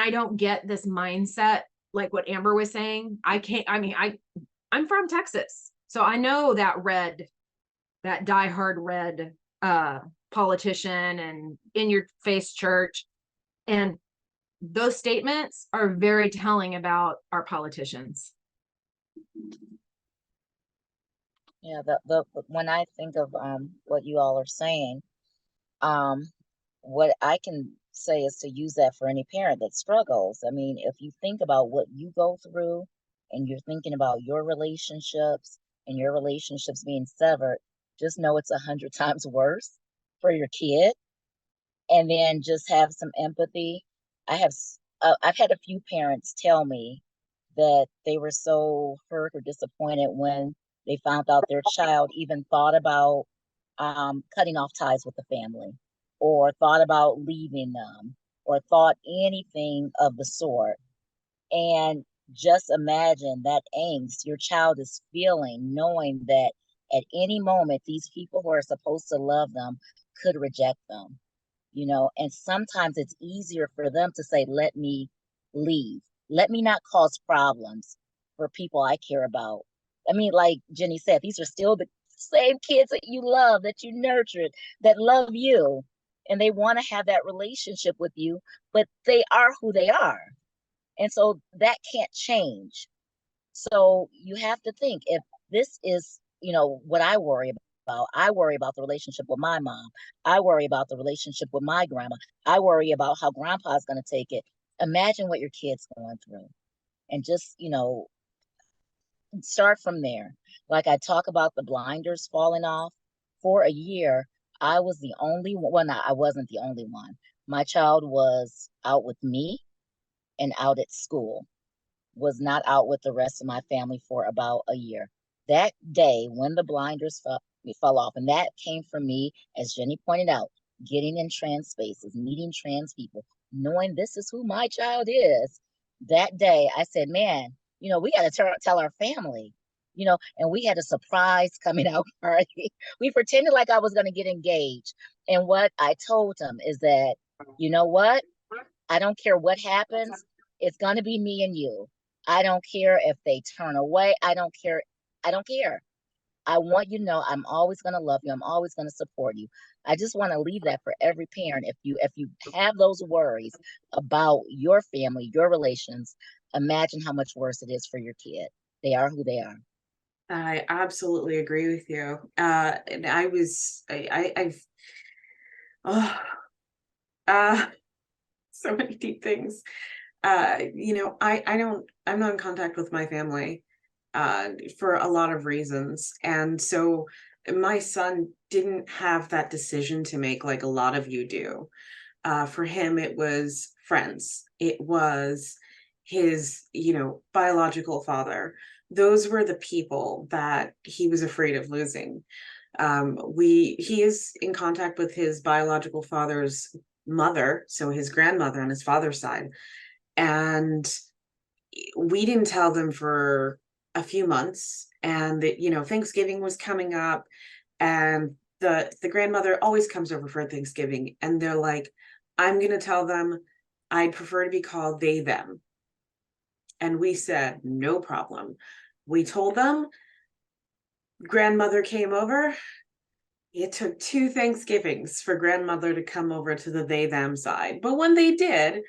I don't get this mindset, like what Amber was saying. I'm from Texas, so I know that diehard red politician and in your face church. And those statements are very telling about our politicians. Yeah, when I think of what you all are saying, what I can say is to use that for any parent that struggles. I mean, if you think about what you go through and you're thinking about your relationships and your relationships being severed, just know it's 100 times worse for your kid. And then just have some empathy. I've had a few parents tell me that they were so hurt or disappointed when they found out their child even thought about cutting off ties with the family, or thought about leaving them, or thought anything of the sort. And just imagine that angst your child is feeling, knowing that at any moment these people who are supposed to love them could reject them. And sometimes it's easier for them to say, let me leave. Let me not cause problems for people I care about. I mean, like Jenny said, these are still the same kids that you love, that you nurtured, that love you. And they want to have that relationship with you, but they are who they are. And so that can't change. So you have to think, if this is, what I worry about. I worry about the relationship with my mom. I worry about the relationship with my grandma. I worry about how grandpa's going to take it. Imagine what your kid's going through, and just, start from there. Like I talk about the blinders falling off. For a year, I was the only one. Well, no, I wasn't the only one. My child was out with me and out at school, was not out with the rest of my family for about a year. That day when the blinders fell off, and that came from me, as Jenny pointed out, getting in trans spaces, meeting trans people, knowing this is who my child is. That day, I said, man, we got to tell our family, and we had a surprise coming out party. We pretended like I was going to get engaged. And what I told him is that, you know what? I don't care what happens. It's going to be me and you. I don't care if they turn away. I don't care. I don't care. I want you to know I'm always going to love you. I'm always going to support you. I just want to leave that for every parent. If you have those worries about your family, your relations, imagine how much worse it is for your kid. They are who they are. I absolutely agree with you. And I've, oh, so many deep things. I'm not in contact with my family, for a lot of reasons. And so my son didn't have that decision to make like a lot of you do. For him, it was friends. It was his, biological father. Those were the people that he was afraid of losing. He is in contact with his biological father's mother, so his grandmother on his father's side. And we didn't tell them for a few months. And that, Thanksgiving was coming up, and the grandmother always comes over for Thanksgiving, and they're like, I'm gonna tell them I'd prefer to be called they them. And we said, no problem. We told them, grandmother came over. It took 2 Thanksgivings for grandmother to come over to the they them side. But when they did,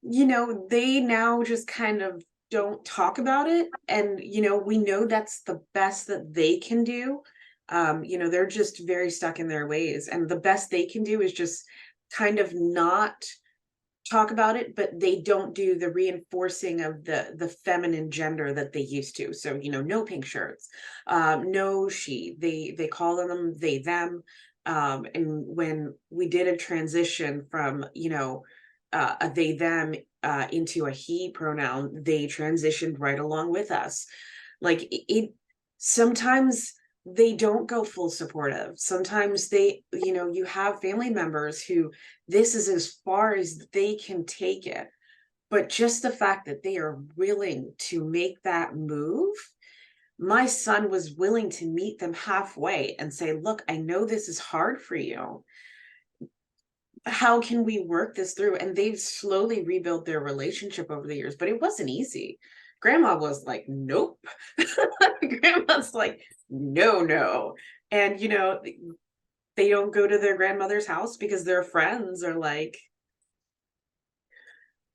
they now just kind of don't talk about it. And, we know that's the best that they can do. They're just very stuck in their ways. And the best they can do is just kind of not talk about it, but they don't do the reinforcing of the feminine gender that they used to. So, no pink shirts, no she, they call them they them. And when we did a transition from, a they them into a he pronoun, they transitioned right along with us. Like it sometimes they don't go full supportive. Sometimes you have family members who this is as far as they can take it. But just the fact that they are willing to make that move, my son was willing to meet them halfway and say, look, I know this is hard for you. How can we work this through? And they've slowly rebuilt their relationship over the years, but it wasn't easy. Grandma was like, nope. Grandma's like, no. And, they don't go to their grandmother's house because their friends are like,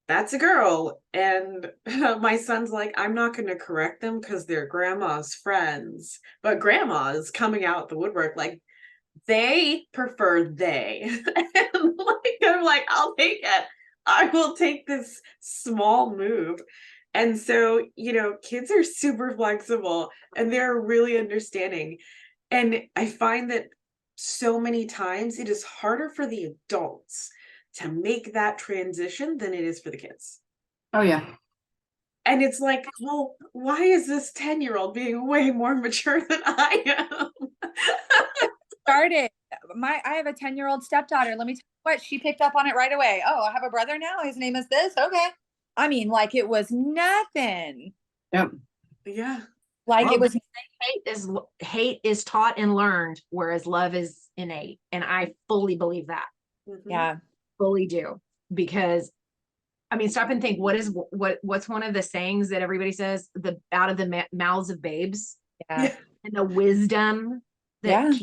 that's a girl. And my son's like, I'm not going to correct them because they're grandma's friends. But grandma is coming out the woodwork like, they prefer they. And I'm like, I'll take it. I will take this small move. And so, kids are super flexible and they're really understanding. And I find that so many times it is harder for the adults to make that transition than it is for the kids. Oh yeah. And it's like, well, why is this 10-year-old being way more mature than I am? Started. I have a 10-year-old stepdaughter. Let me tell you what, she picked up on it right away. Oh, I have a brother now. His name is this. Okay. I mean, like it was nothing. Yep. Yeah. Like it was hate is taught and learned, whereas love is innate. And I fully believe that. Mm-hmm. yeah. Fully do. Because I mean, stop and think, what's one of the sayings that everybody says, out of the mouths of babes, Yeah. and the wisdom that Yeah.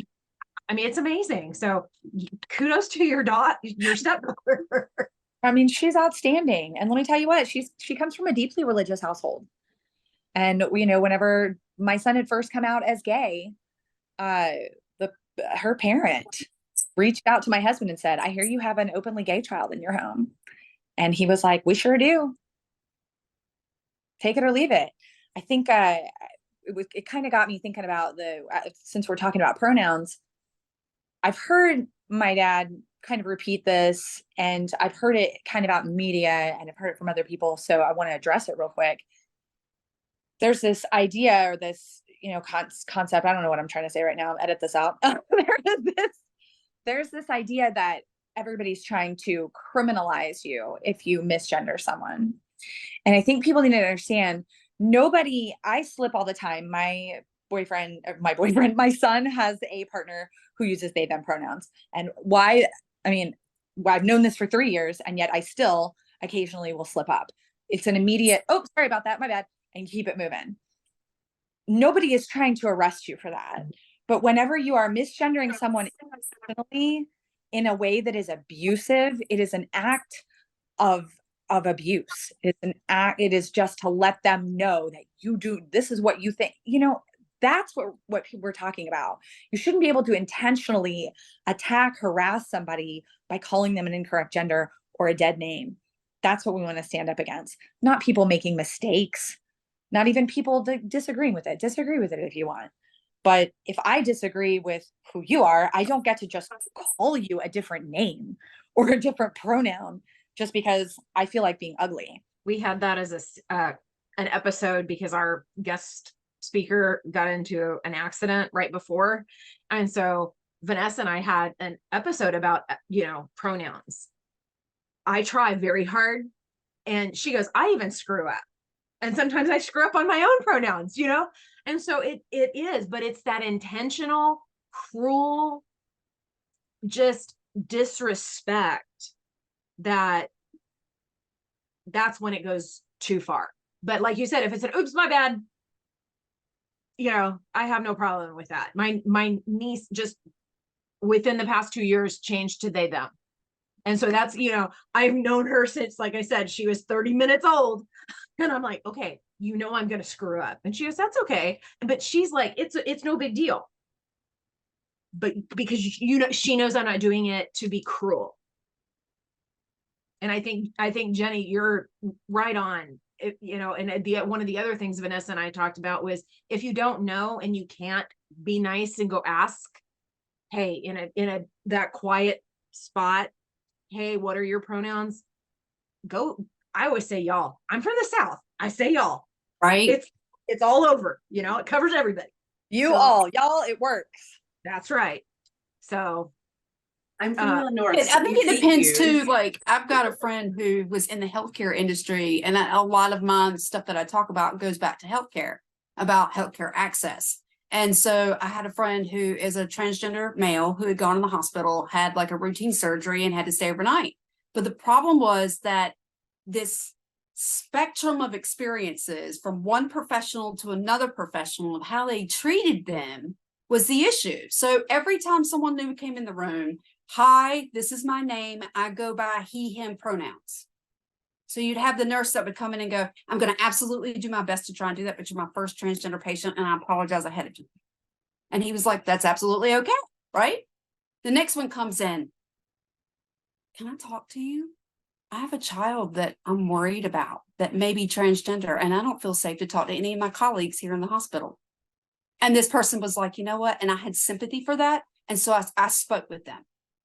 I mean, it's amazing. So kudos to your stepdaughter. I mean, she's outstanding. And let me tell you what, she comes from a deeply religious household. And whenever my son had first come out as gay, her parent reached out to my husband and said, I hear you have an openly gay child in your home. And he was like, we sure do. Take it or leave it. I think it kind of got me thinking about since we're talking about pronouns, I've heard my dad kind of repeat this, and I've heard it kind of out in media, and I've heard it from other people. So I want to address it real quick. There's this idea or this, concept. I don't know what I'm trying to say right now. Edit this out. There's this idea that everybody's trying to criminalize you if you misgender someone. And I think people need to understand, I slip all the time. My son has a partner who uses they, them pronouns. And I've known this for 3 years, and yet I still occasionally will slip up. It's an immediate, oh, sorry about that, my bad, and keep it moving. Nobody is trying to arrest you for that. But whenever you are misgendering someone in a way that is abusive, it is an act of abuse. It is just to let them know that this is what you think. That's what people we're talking about. You shouldn't be able to intentionally attack, harass somebody by calling them an incorrect gender or a dead name. That's what we want to stand up against. Not people making mistakes, not even people disagreeing with it. Disagree with it if you want. But if I disagree with who you are, I don't get to just call you a different name or a different pronoun just because I feel like being ugly. We had that as an episode because our guest speaker got into an accident right before. And so Vanessa and I had an episode about, pronouns. I try very hard, and she goes, I even screw up. And sometimes I screw up on my own pronouns, And so it is, but it's that intentional, cruel, just disrespect that's when it goes too far. But like you said, if it's an oops, my bad, I have no problem with that. My niece just within the past 2 years changed to they, them. And so that's, I've known her since, like I said, she was 30 minutes old. And I'm like, okay, I'm going to screw up. And she goes, that's okay. But she's like, it's no big deal. But because, she knows I'm not doing it to be cruel. And I think Jenny, you're right on. And one of the other things Vanessa and I talked about was, if you don't know and you can't be nice and go ask, hey, in that quiet spot, hey, what are your pronouns? I always say y'all. I'm from the South. I say y'all. Right. It's all over, it covers everybody. Y'all, it works. That's right. So I'm from the North. I think it depends too. Like, I've got a friend who was in the healthcare industry, and a lot of my stuff that I talk about goes back to healthcare, about healthcare access. And so I had a friend who is a transgender male who had gone in the hospital, had like a routine surgery, and had to stay overnight. But the problem was that this spectrum of experiences from one professional to another professional of how they treated them was the issue. So every time someone new came in the room, hi, this is my name, I go by he, him pronouns. So you'd have the nurse that would come in and go, I'm going to absolutely do my best to try and do that, but you're my first transgender patient, and I apologize ahead of you. And he was like, that's absolutely okay, right? The next one comes in. Can I talk to you? I have a child that I'm worried about that may be transgender, and I don't feel safe to talk to any of my colleagues here in the hospital. And this person was like, you know what? And I had sympathy for that. And so I spoke with them.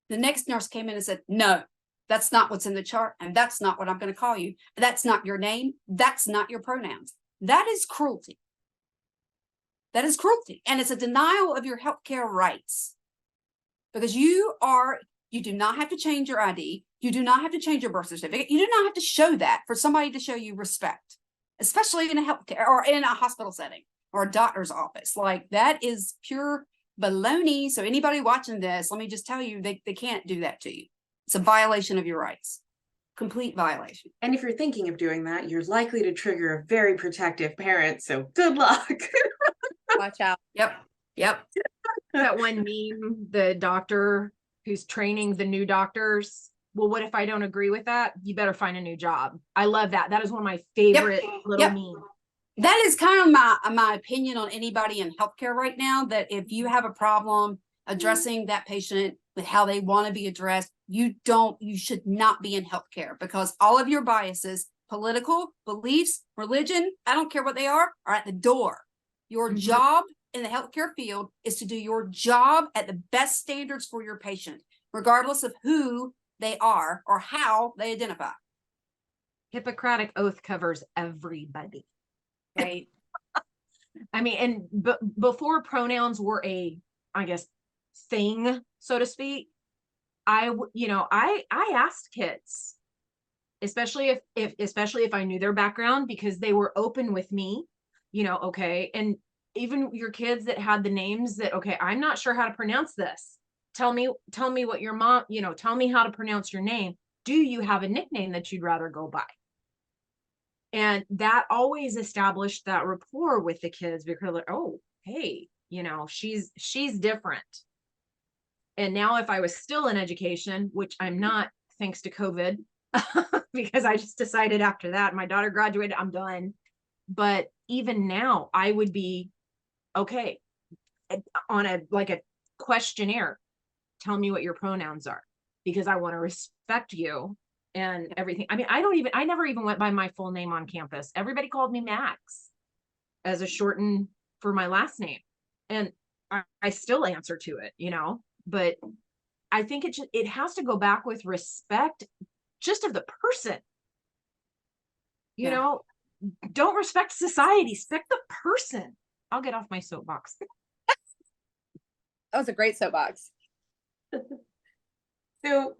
The next nurse came in and said, no, that's not what's in the chart. And that's not what I'm going to call you. That's not your name. That's not your pronouns. That is cruelty. That is cruelty. And it's a denial of your healthcare rights, because you do not have to change your ID. You do not have to change your birth certificate. You do not have to show that for somebody to show you respect, especially in a healthcare or in a hospital setting or a doctor's office. Like, that is pure baloney. So anybody watching this, let me just tell you, they can't do that to you. It's a violation of your rights. Complete violation. And if you're thinking of doing that, you're likely to trigger a very protective parent. So good luck. Watch out. Yep. That one meme, the doctor who's training the new doctors. Well, what if I don't agree with that? You better find a new job. I love that. That is one of my favorite little memes. That is kind of my opinion on anybody in healthcare right now, that if you have a problem addressing that patient with how they want to be addressed, you should not be in healthcare, because all of your biases, political beliefs, religion, I don't care what they are at the door. Your job in the healthcare field is to do your job at the best standards for your patient, regardless of who they are or how they identify. Hippocratic oath covers everybody. Right. I mean, and before pronouns were I guess, thing, so to speak, I asked kids, especially if I knew their background, because they were open with me, okay. And even your kids that had the names that, okay, I'm not sure how to pronounce this. Tell me what your mom, tell me how to pronounce your name. Do you have a nickname that you'd rather go by? And that always established that rapport with the kids, because like, oh, hey, she's different. And now if I was still in education, which I'm not, thanks to COVID, because I just decided after that, my daughter graduated, I'm done. But even now I would be, okay, on a questionnaire, tell me what your pronouns are, because I want to respect you and everything. I mean, I never even went by my full name on campus. Everybody called me Max as a shorten for my last name. And I still answer to it, but I think it has to go back with respect just of the person. Don't respect society, respect the person. I'll get off my soapbox. That was a great soapbox. So,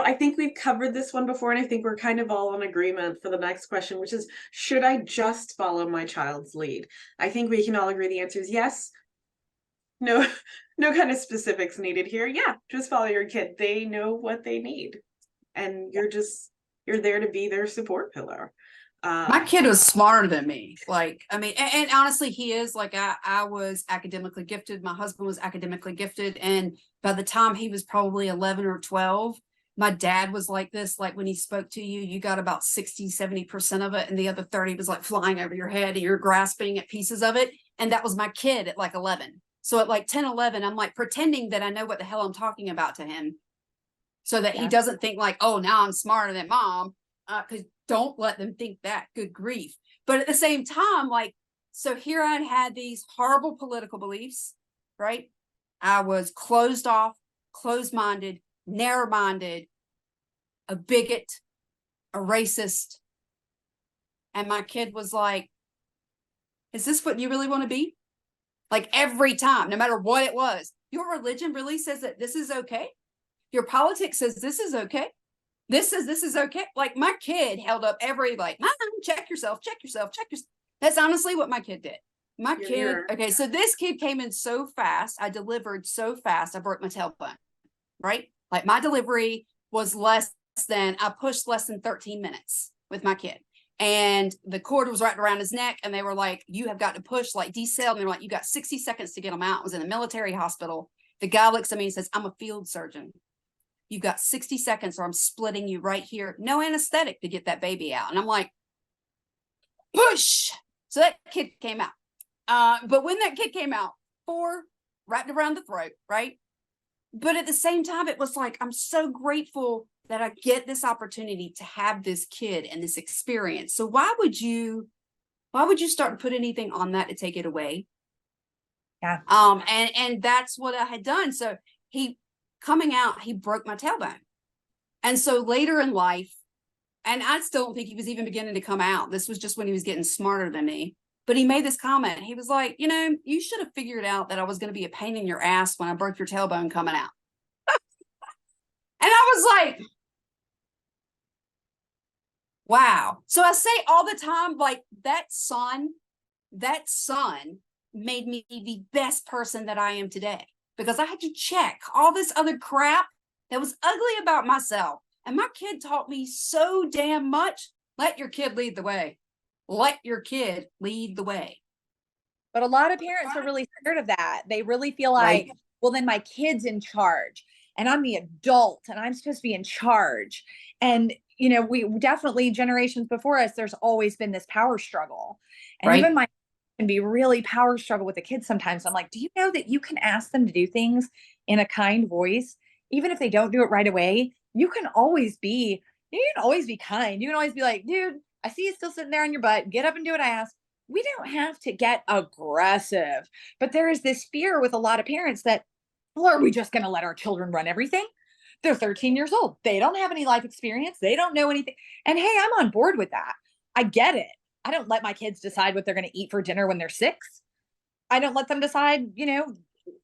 I think we've covered this one before, and I think we're kind of all in agreement for the next question, which is, should I just follow my child's lead? I think we can all agree the answer is yes. No, no kind of specifics needed here. Yeah, just follow your kid. They know what they need. And you're there to be their support pillar. My kid was smarter than me. And honestly, he is. I was academically gifted. My husband was academically gifted. And by the time he was probably 11 or 12, my dad was like this. Like when he spoke to you, you got about 60-70% of it. And the other 30 was like flying over your head and you're grasping at pieces of it. And that was my kid at like 11. So at like 10, 11, I'm like pretending that I know what the hell I'm talking about to him, so that he doesn't think like, oh, now I'm smarter than mom. Because don't let them think that. Good grief. But at the same time, so here I had these horrible political beliefs, right? I was closed off, closed-minded, narrow-minded, a bigot, a racist. And my kid was like, is this what you really want to be? Like every time, no matter what it was, your religion really says that this is okay. Your politics says this is okay. This is okay. Like my kid held up every Mom, check yourself. That's honestly what my kid did. Okay, so this kid came in so fast. I delivered so fast. I broke my tailbone, right? Like my delivery was I pushed less than 13 minutes with my kid. And the cord was wrapped around his neck. And they were like, you have got to push decel. And they were like, you got 60 seconds to get him out. I was in a military hospital. The guy looks at me and says, I'm a field surgeon. You've got 60 seconds or I'm splitting you right here. No anesthetic to get that baby out. And I'm like, push. So that kid came out. But when that kid came out, 4 wrapped around the throat, right? But at the same time, it was like, I'm so grateful that I get this opportunity to have this kid and this experience. So why would you start to put anything on that to take it away? Yeah. And that's what I had done. So coming out, he broke my tailbone. And so later in life, and I still don't think he was even beginning to come out. This was just when he was getting smarter than me. But he made this comment. He was like, you should have figured out that I was going to be a pain in your ass when I broke your tailbone coming out. And I was like, wow. So I say all the time, that son made me the best person that I am today, because I had to check all this other crap that was ugly about myself. And my kid taught me so damn much. Let your kid lead the way. Let your kid lead the way. But a lot of parents are really scared of that. They really feel like, well, then my kid's in charge and I'm the adult and I'm supposed to be in charge. And, we definitely, generations before us, there's always been this power struggle. And even my can be really power struggle with the kids sometimes. I'm like, do you know that you can ask them to do things in a kind voice? Even if they don't do it right away, you can always be kind. You can always be like, dude, I see you still sitting there on your butt. Get up and do what I ask. we don't have to get aggressive, but there is this fear with a lot of parents that, well, are we just going to let our children run everything? They're 13 years old. They don't have any life experience. They don't know anything. And hey, I'm on board with that. I get it. I don't let my kids decide what they're going to eat for dinner when they're 6. I don't let them decide,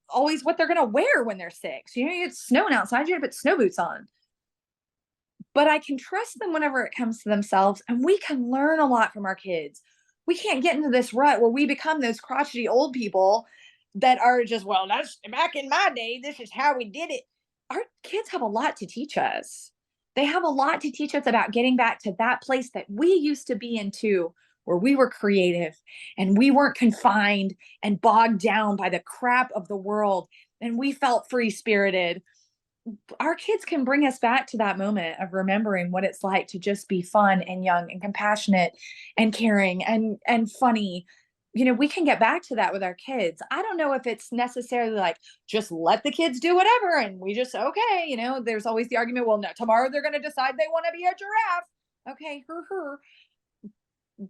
always what they're going to wear when they're 6. It's snowing outside, you have to put snow boots on. But I can trust them whenever it comes to themselves, and we can learn a lot from our kids. We can't get into this rut where we become those crotchety old people that are just, well, that's back in my day, this is how we did it. Our kids have a lot to teach us. They have a lot to teach us about getting back to that place that we used to be in too, where we were creative and we weren't confined and bogged down by the crap of the world, and we felt free spirited. Our kids can bring us back to that moment of remembering what it's like to just be fun and young and compassionate and caring and funny. We can get back to that with our kids. I don't know if it's necessarily like just let the kids do whatever and we just okay. There's always the argument, well, no, tomorrow they're going to decide they want to be a giraffe. Okay,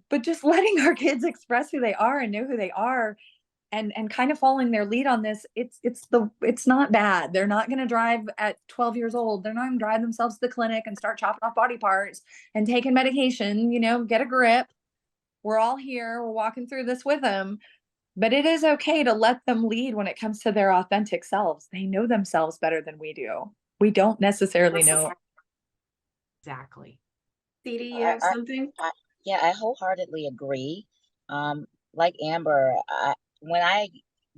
but just letting our kids express who they are and know who they are, and kind of following their lead on this, it's not bad. They're not going to drive at 12 years old. They're not going to drive themselves to the clinic and start chopping off body parts and taking medication. Get a grip. We're all here. We're walking through this with them. But it is okay to let them lead when it comes to their authentic selves. They know themselves better than we do. We don't necessarily know. Exactly. Dee Dee, you have something? Yeah, I wholeheartedly agree. Like Amber, when I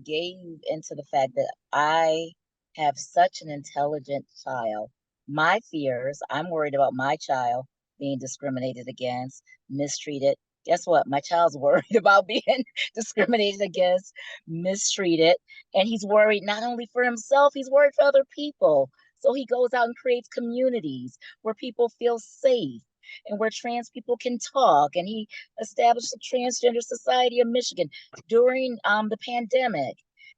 gave into the fact that I have such an intelligent child, my fears, I'm worried about my child being discriminated against, mistreated. Guess what? My child's worried about being discriminated against, mistreated, and he's worried not only for himself, he's worried for other people. So he goes out and creates communities where people feel safe and where trans people can talk. And he established the Transgender Society of Michigan during the pandemic.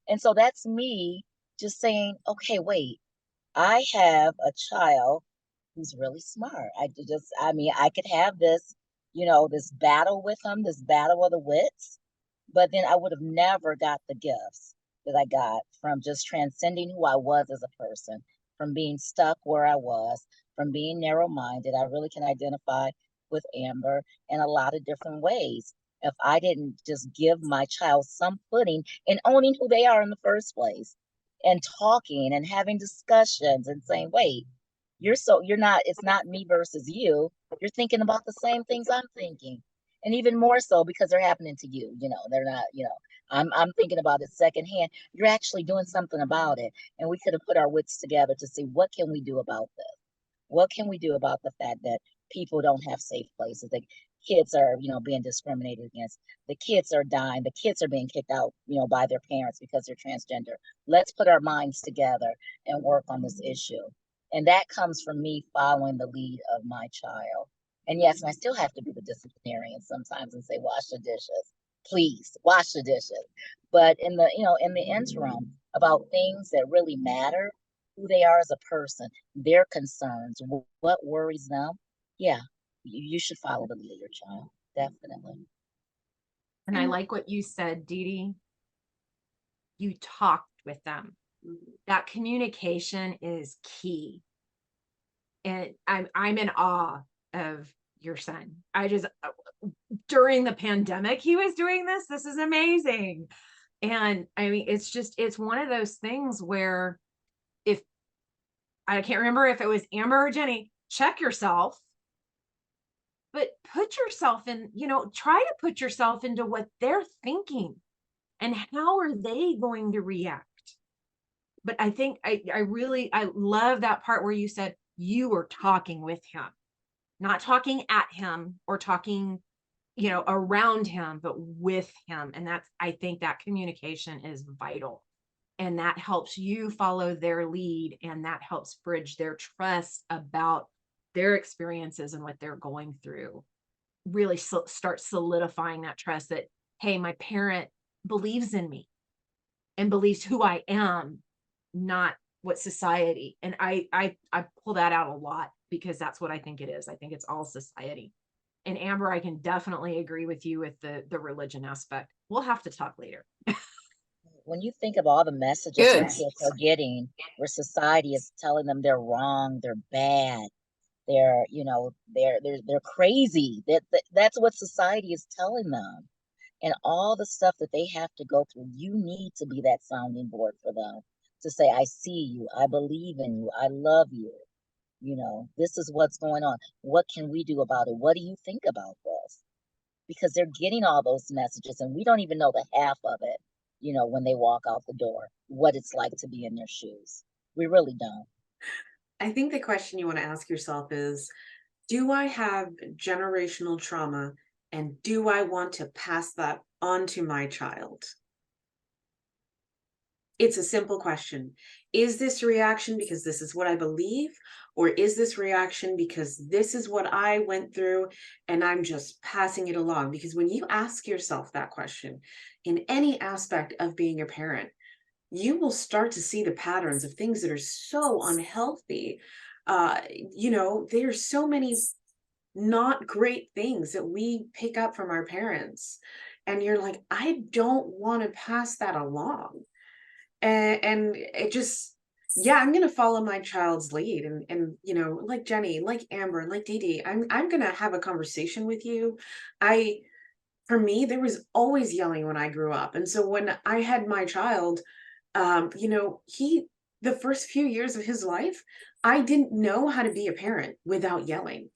And so that's me just saying, okay, wait, I have a child who's really smart. I could have this, this battle with him, this battle of the wits, but then I would have never got the gifts that I got from just transcending who I was as a person, from being stuck where I was, from being narrow minded. I really can identify with Amber in a lot of different ways. If I didn't just give my child some footing in owning who they are in the first place and talking and having discussions and saying, wait, it's not me versus you. You're thinking about the same things I'm thinking. And even more so because they're happening to you, they're not, I'm thinking about it secondhand. You're actually doing something about it. And we could have put our wits together to see what can we do about this? What can we do about the fact that people don't have safe places? The kids are, being discriminated against. The kids are dying. The kids are being kicked out, by their parents because they're transgender. Let's put our minds together and work on this issue. And that comes from me following the lead of my child. And yes, and I still have to be the disciplinarian sometimes and say, wash the dishes. Please wash the dishes. But in the interim, about things that really matter, who they are as a person, their concerns, what worries them, yeah, you should follow the lead of your child. Definitely. And I like what you said, Dee Dee. You talked with them. That communication is key. And I'm in awe of your son. During the pandemic, he was doing this. This is amazing. And I mean, it's one of those things where if I can't remember if it was Amber or Jenny, check yourself, but put yourself in, try to put yourself into what they're thinking and how are they going to react. But I think I love that part where you said you were talking with him, not talking at him or talking, around him, but with him. And I think that communication is vital. And that helps you follow their lead, and that helps bridge their trust about their experiences and what they're going through. Really start solidifying that trust that, hey, my parent believes in me and believes who I am, not what society. And I pull that out a lot because that's what I think it is. I think it's all society. And Amber, I can definitely agree with you with the religion aspect. We'll have to talk later. When you think of all the messages Good. our kids are getting, where society is telling them they're wrong, they're bad, they're, you know, they're crazy. That's what society is telling them. And all the stuff that they have to go through, you need to be that sounding board for them to say, I see you, I believe in you, I love you. You know, this is what's going on. What can we do about it? What do you think about this? Because they're getting all those messages and we don't even know the half of it, you know, when they walk out the door, what it's like to be in their shoes. We really don't. I think the question you want to ask yourself is, do I have generational trauma and do I want to pass that on to my child? It's a simple question. Is this reaction because this is what I believe? Or is this reaction because this is what I went through and I'm just passing it along? Because when you ask yourself that question in any aspect of being a parent, you will start to see the patterns of things that are so unhealthy. You know, there's so many not great things that we pick up from our parents. And you're like, I don't want to pass that along. And it just, yeah, I'm gonna follow my child's lead, and you know, like Jenny, like Amber, like Dee Dee, I'm gonna have a conversation with you. I For me, there was always yelling when I grew up, and so when I had my child, you know, the first few years of his life, I didn't know how to be a parent without yelling.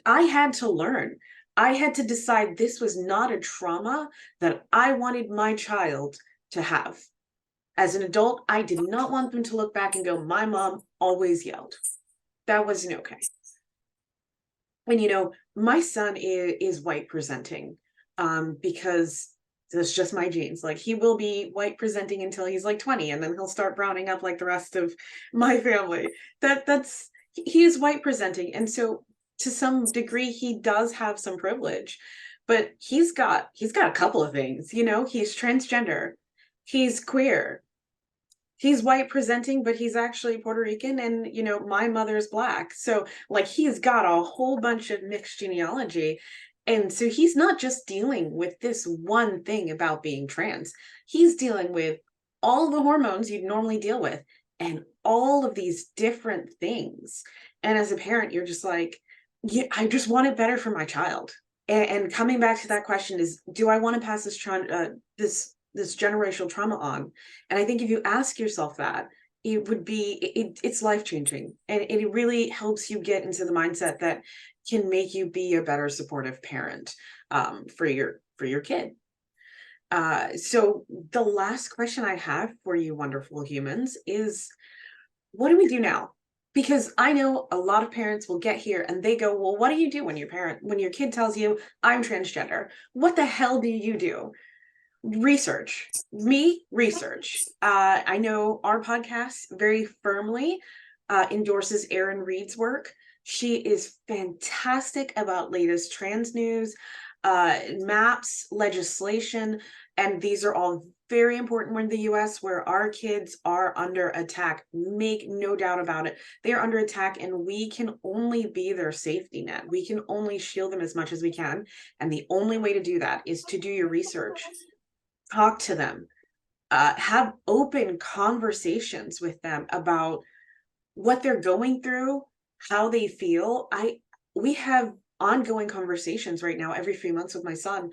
I had to learn. I had to decide this was not a trauma that I wanted my child to have. As an adult, I did not want them to look back and go, my mom always yelled. That wasn't okay. And you know, my son is white presenting, because that's just my genes. Like he will be white presenting until he's like 20, and then he'll start browning up like the rest of my family. That's he is white presenting, and so to some degree he does have some privilege, but he's got a couple of things. You know, he's transgender, he's queer, he's white presenting, but he's actually Puerto Rican, and you know, my mother's black. So like he's got a whole bunch of mixed genealogy. And so he's not just dealing with this one thing about being trans. He's dealing with all the hormones you'd normally deal with and all of these different things. And as a parent, you're just like, yeah, I just want it better for my child. And coming back to that question is, do I want to pass this generational trauma on? And I think if you ask yourself that, it would be it's life changing, and it really helps you get into the mindset that can make you be a better supportive parent, for your kid. So the last question I have for you, wonderful humans, is what do we do now? Because I know a lot of parents will get here and they go, well, what do you do when your kid tells you I'm transgender? What the hell do you do? Research. I know our podcast very firmly endorses Erin Reed's work. She is fantastic about latest trans news, maps, legislation, and these are all very important in the US, where our kids are under attack. Make no doubt about it. They are under attack, and we can only be their safety net. We can only shield them as much as we can. And the only way to do that is to do your research, talk to them, have open conversations with them about what they're going through, how they feel. We have ongoing conversations right now every few months with my son.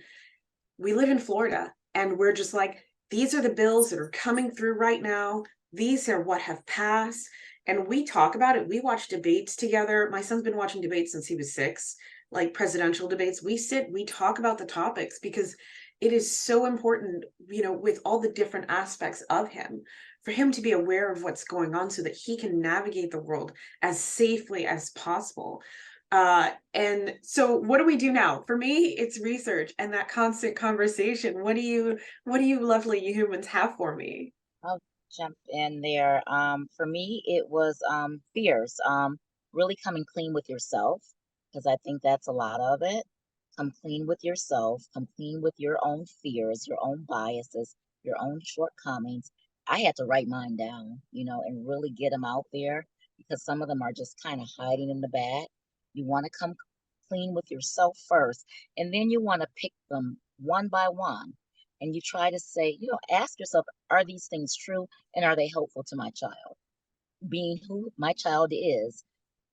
We live in Florida, and we're just like, these are the bills that are coming through right now. These are what have passed. And we talk about it. We watch debates together. My son's been watching debates since he was 6, like presidential debates. We sit, we talk about the topics because it is so important, you know, with all the different aspects of him, for him to be aware of what's going on so that he can navigate the world as safely as possible. And so what do we do now? For me, it's research and that constant conversation. What do you lovely humans have for me? I'll jump in there. For me, it was fears. Really coming clean with yourself, because I think that's a lot of it. Come clean with yourself, come clean with your own fears, your own biases, your own shortcomings. I had to write mine down, you know, and really get them out there because some of them are just kind of hiding in the back. You want to come clean with yourself first, and then you want to pick them one by one. And you try to say, ask yourself, are these things true and are they helpful to my child? Being who my child is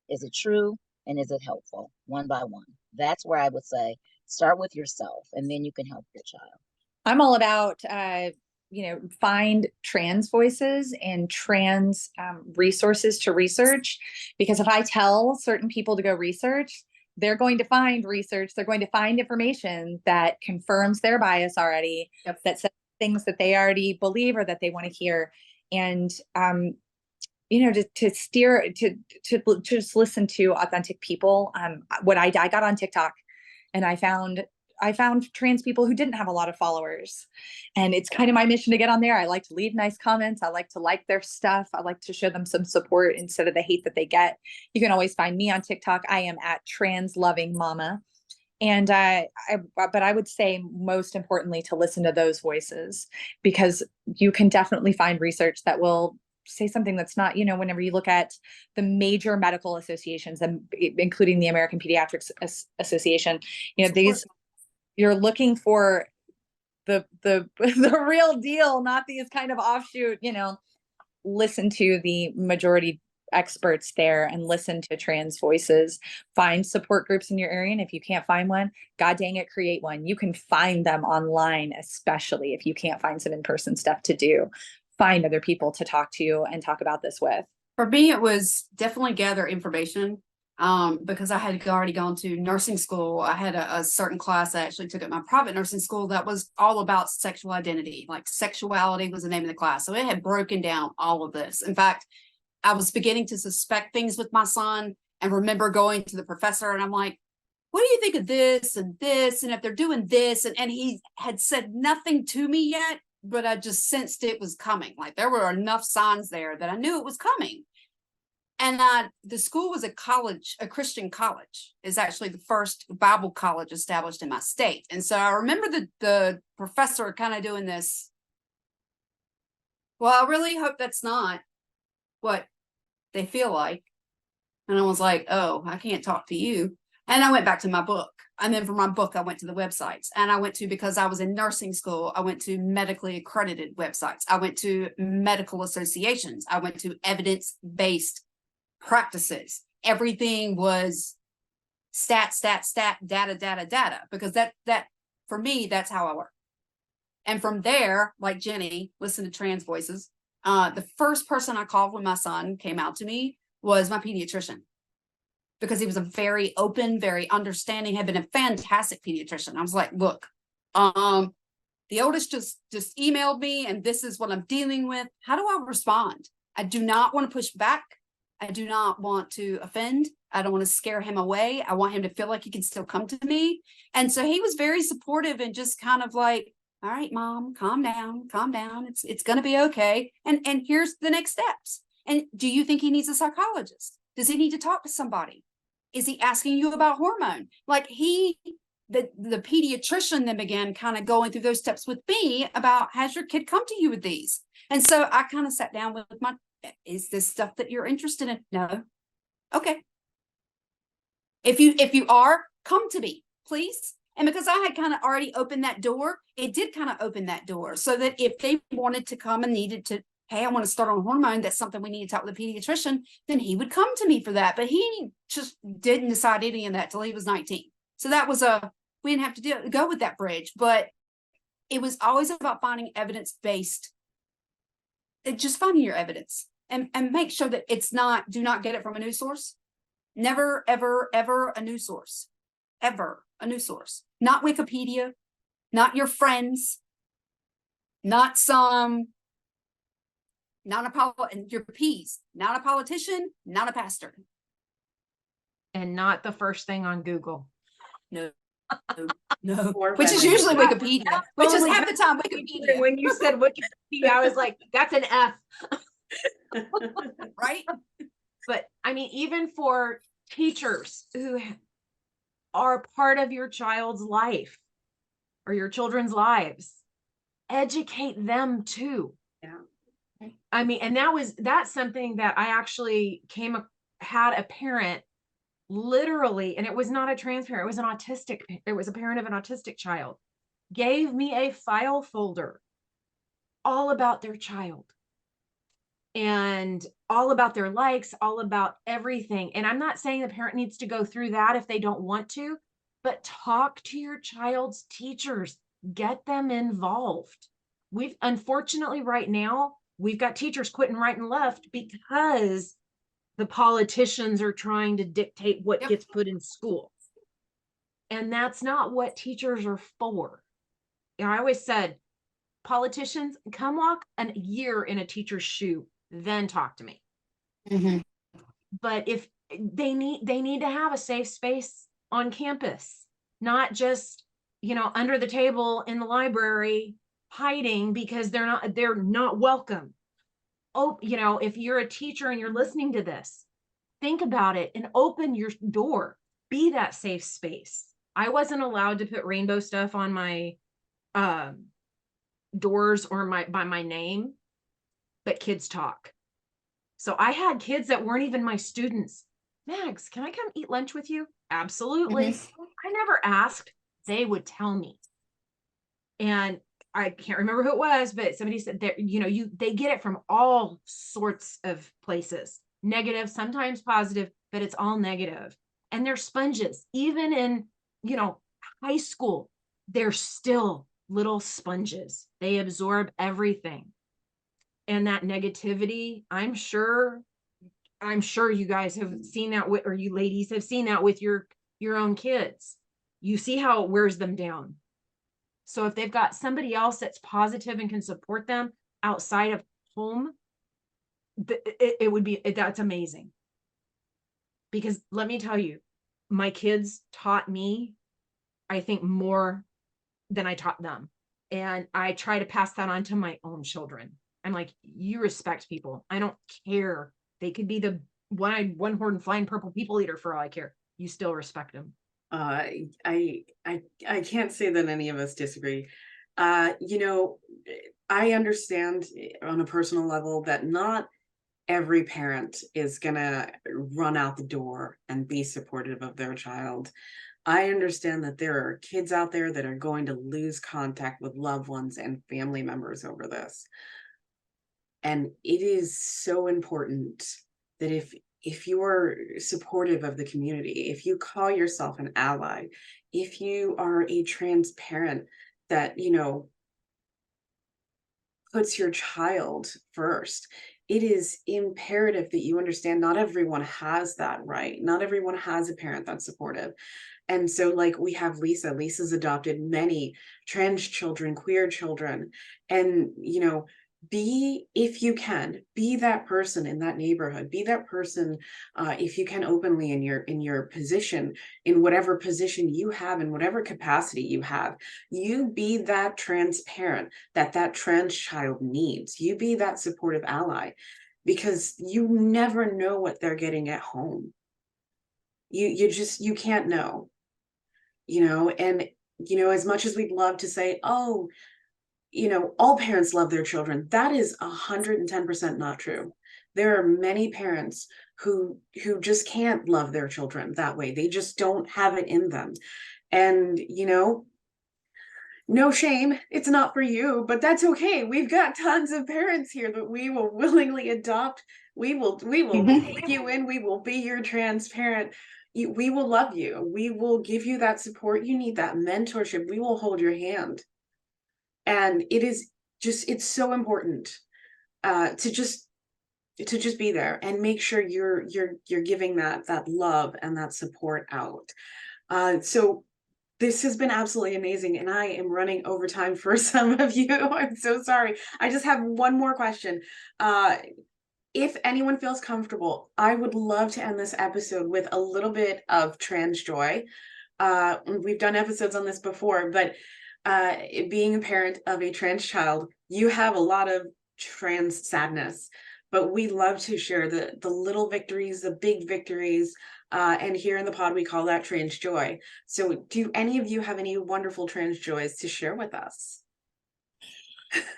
it true and is it helpful? One by one. That's where I would say start with yourself and then you can help your child. I'm all about, find trans voices and trans resources to research, because if I tell certain people to go research, they're going to find research, they're going to find information that confirms their bias already, that says things that they already believe or that they want to hear. And, to steer, to just listen to authentic people. What I got on TikTok and I found trans people who didn't have a lot of followers. And it's kind of my mission to get on there. I like to leave nice comments. I like to like their stuff. I like to show them some support instead of the hate that they get. You can always find me on TikTok. I am at Trans Loving Mama. And but I would say most importantly to listen to those voices, because you can definitely find research that will say something that's not, whenever you look at the major medical associations, and including the American Pediatrics Association, these, you're looking for the the real deal, not these kind of offshoot, listen to the majority experts there and listen to trans voices. Find support groups in your area, and if you can't find one, god dang it, create one. You can find them online, especially if you can't find some in-person stuff to do. Find other people to talk to and talk about this with. For me, it was definitely gather information. Because I had already gone to nursing school. I had a certain class I actually took at my private nursing school that was all about sexual identity. Like sexuality was the name of the class. So it had broken down all of this. In fact, I was beginning to suspect things with my son and remember going to the professor and I'm like, what do you think of this and this? And if they're doing this, and he had said nothing to me yet, but I just sensed it was coming. Like there were enough signs there that I knew it was coming. And the school was a Christian college. Is actually the first Bible college established in my state. And so I remember the professor kind of doing this. Well, I really hope that's not what they feel like. And I was like, oh, I can't talk to you. And I went back to my book. And then from my book, I went to the websites. And I went to, because I was in nursing school, I went to medically accredited websites. I went to medical associations. I went to evidence-based practices. Everything was stat, data, because that for me, that's how I work. And from there, like Jenny, listen to trans voices. The first person I called when my son came out to me was my pediatrician, because he was a very open, very understanding, had been a fantastic pediatrician. I was like, look, the oldest just emailed me and this is what I'm dealing with. How do I respond? I do not want to push back. I do not want to offend. I don't want to scare him away. I want him to feel like he can still come to me. And so he was very supportive and just kind of like, all right, mom, calm down. It's going to be okay. And here's the next steps. And do you think he needs a psychologist? Does he need to talk to somebody? Is he asking you about hormone? Like the pediatrician then began kind of going through those steps with me about, has your kid come to you with these? And so I kind of sat down with my, is this stuff that you're interested in? No. Okay. If you are, come to me, please. And because I had kind of already opened that door, it did kind of open that door so that if they wanted to come and needed to, hey, I want to start on hormone, that's something we need to talk with the pediatrician, then he would come to me for that. But he just didn't decide any of that till he was 19. So that was we didn't have to go with that bridge, but it was always about finding evidence-based, just finding your evidence and make sure that it's not, do not get it from a news source. Never, ever, ever a news source, ever a news source, not Wikipedia, not your friends, not your P's, not a politician, not a pastor. And not the first thing on Google. No, which is usually Wikipedia, which is half the time Wikipedia. When you said Wikipedia, I was like, that's an F. Right? But I mean, even for teachers who are part of your child's life or your children's lives, educate them too. Yeah. I mean, and that's something that I actually had a parent literally, and it was not a trans parent, it was a parent of an autistic child, gave me a file folder all about their child and all about their likes, all about everything. And I'm not saying the parent needs to go through that if they don't want to, but talk to your child's teachers, get them involved. We've unfortunately right now, we've got teachers quitting right and left because the politicians are trying to dictate what gets put in school. And that's not what teachers are for. You know, I always said, politicians, come walk a year in a teacher's shoe, then talk to me. But if they need to have a safe space on campus, not just, you know, under the table in the library hiding because they're not welcome. Oh, you know, if you're a teacher and you're listening to this, think about it and open your door. Be that safe space. I wasn't allowed to put rainbow stuff on my doors or by my name, but kids talk. So I had kids that weren't even my students. Mags, can I come eat lunch with you? Absolutely. I never asked. They would tell me. And I can't remember who it was, but somebody said that, you know, they get it from all sorts of places. Negative, sometimes positive, but it's all negative. And they're sponges. Even in, you know, high school, they're still little sponges. They absorb everything. And that negativity, I'm sure you guys have seen that or you ladies have seen that with your own kids. You see how it wears them down. So if they've got somebody else that's positive and can support them outside of home, that's amazing. Because let me tell you, my kids taught me, I think, more than I taught them. And I try to pass that on to my own children. I'm like, you respect people. I don't care. They could be the one-horned flying purple people eater for all I care. You still respect them. I can't say that any of us disagree. You know, I understand on a personal level that not every parent is gonna run out the door and be supportive of their child. I understand that there are kids out there that are going to lose contact with loved ones and family members over this. And it is so important that if you are supportive of the community, if you call yourself an ally, if you are a transparent that, you know, puts your child first, it is imperative that you understand not everyone has that, right? Not everyone has a parent that's supportive. And so like we have Lisa's adopted many trans children, queer children, and, you know, if you can, be that person in that neighborhood, be that person, if you can, openly in your position, in whatever position you have, in whatever capacity you have, you be that transparent that trans child needs. You be that supportive ally, because you never know what they're getting at home. You can't know, you know. And, you know, as much as we'd love to say, oh, you know, all parents love their children, that is 110% not true. There are many parents who just can't love their children that way. They just don't have it in them. And, you know, no shame, it's not for you, but that's okay. We've got tons of parents here that we will willingly adopt. We will take you in. We will be your transparent. We will love you. We will give you that support you need, that mentorship. We will hold your hand. And it is just, it's so important to just be there and make sure you're giving that love and that support out. So this has been absolutely amazing, and I am running over time for some of you. I'm so sorry. I just have one more question. If anyone feels comfortable, I would love to end this episode with a little bit of trans joy. We've done episodes on this before, but being a parent of a trans child, you have a lot of trans sadness, but we love to share the little victories, the big victories, and here in the pod we call that trans joy. So do any of you have any wonderful trans joys to share with us?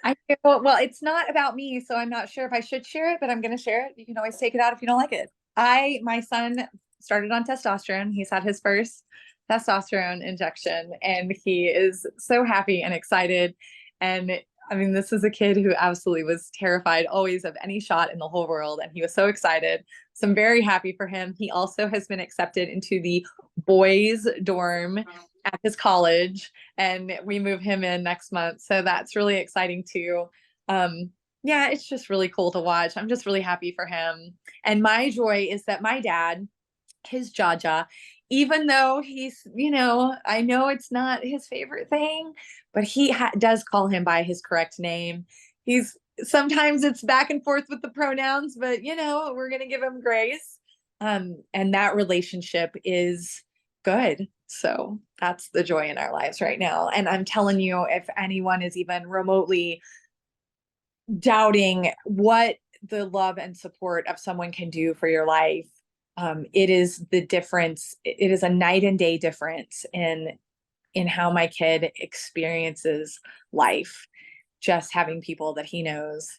I do. Well, it's not about me, so I'm not sure if I should share it, but I'm going to share it. You can always take it out if you don't like it. My son started on testosterone. He's had his first testosterone injection, and he is so happy and excited. And I mean, this is a kid who absolutely was terrified always of any shot in the whole world, and he was so excited. So I'm very happy for him. He also has been accepted into the boys' dorm at his college, and we move him in next month. So that's really exciting too. Yeah, it's just really cool to watch. I'm just really happy for him. And my joy is that my dad, his Jaja, even though he's, I know it's not his favorite thing, but he does call him by his correct name. Sometimes it's back and forth with the pronouns, but we're going to give him grace. And that relationship is good. So that's the joy in our lives right now. And I'm telling you, if anyone is even remotely doubting what the love and support of someone can do for your life, it is the difference. It is a night and day difference in how my kid experiences life. Just having people that he knows,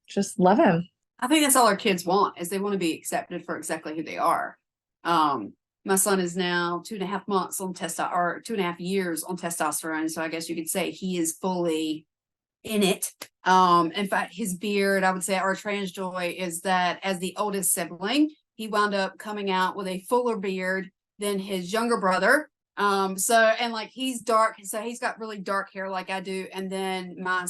just love him. I think that's all our kids want, is they want to be accepted for exactly who they are. My son is now 2.5 months on or 2.5 years on testosterone. So I guess you could say he is fully in it. In fact, his beard, I would say our trans joy is that as the oldest sibling, he wound up coming out with a fuller beard than his younger brother. And like he's dark, so he's got really dark hair like I do. And then my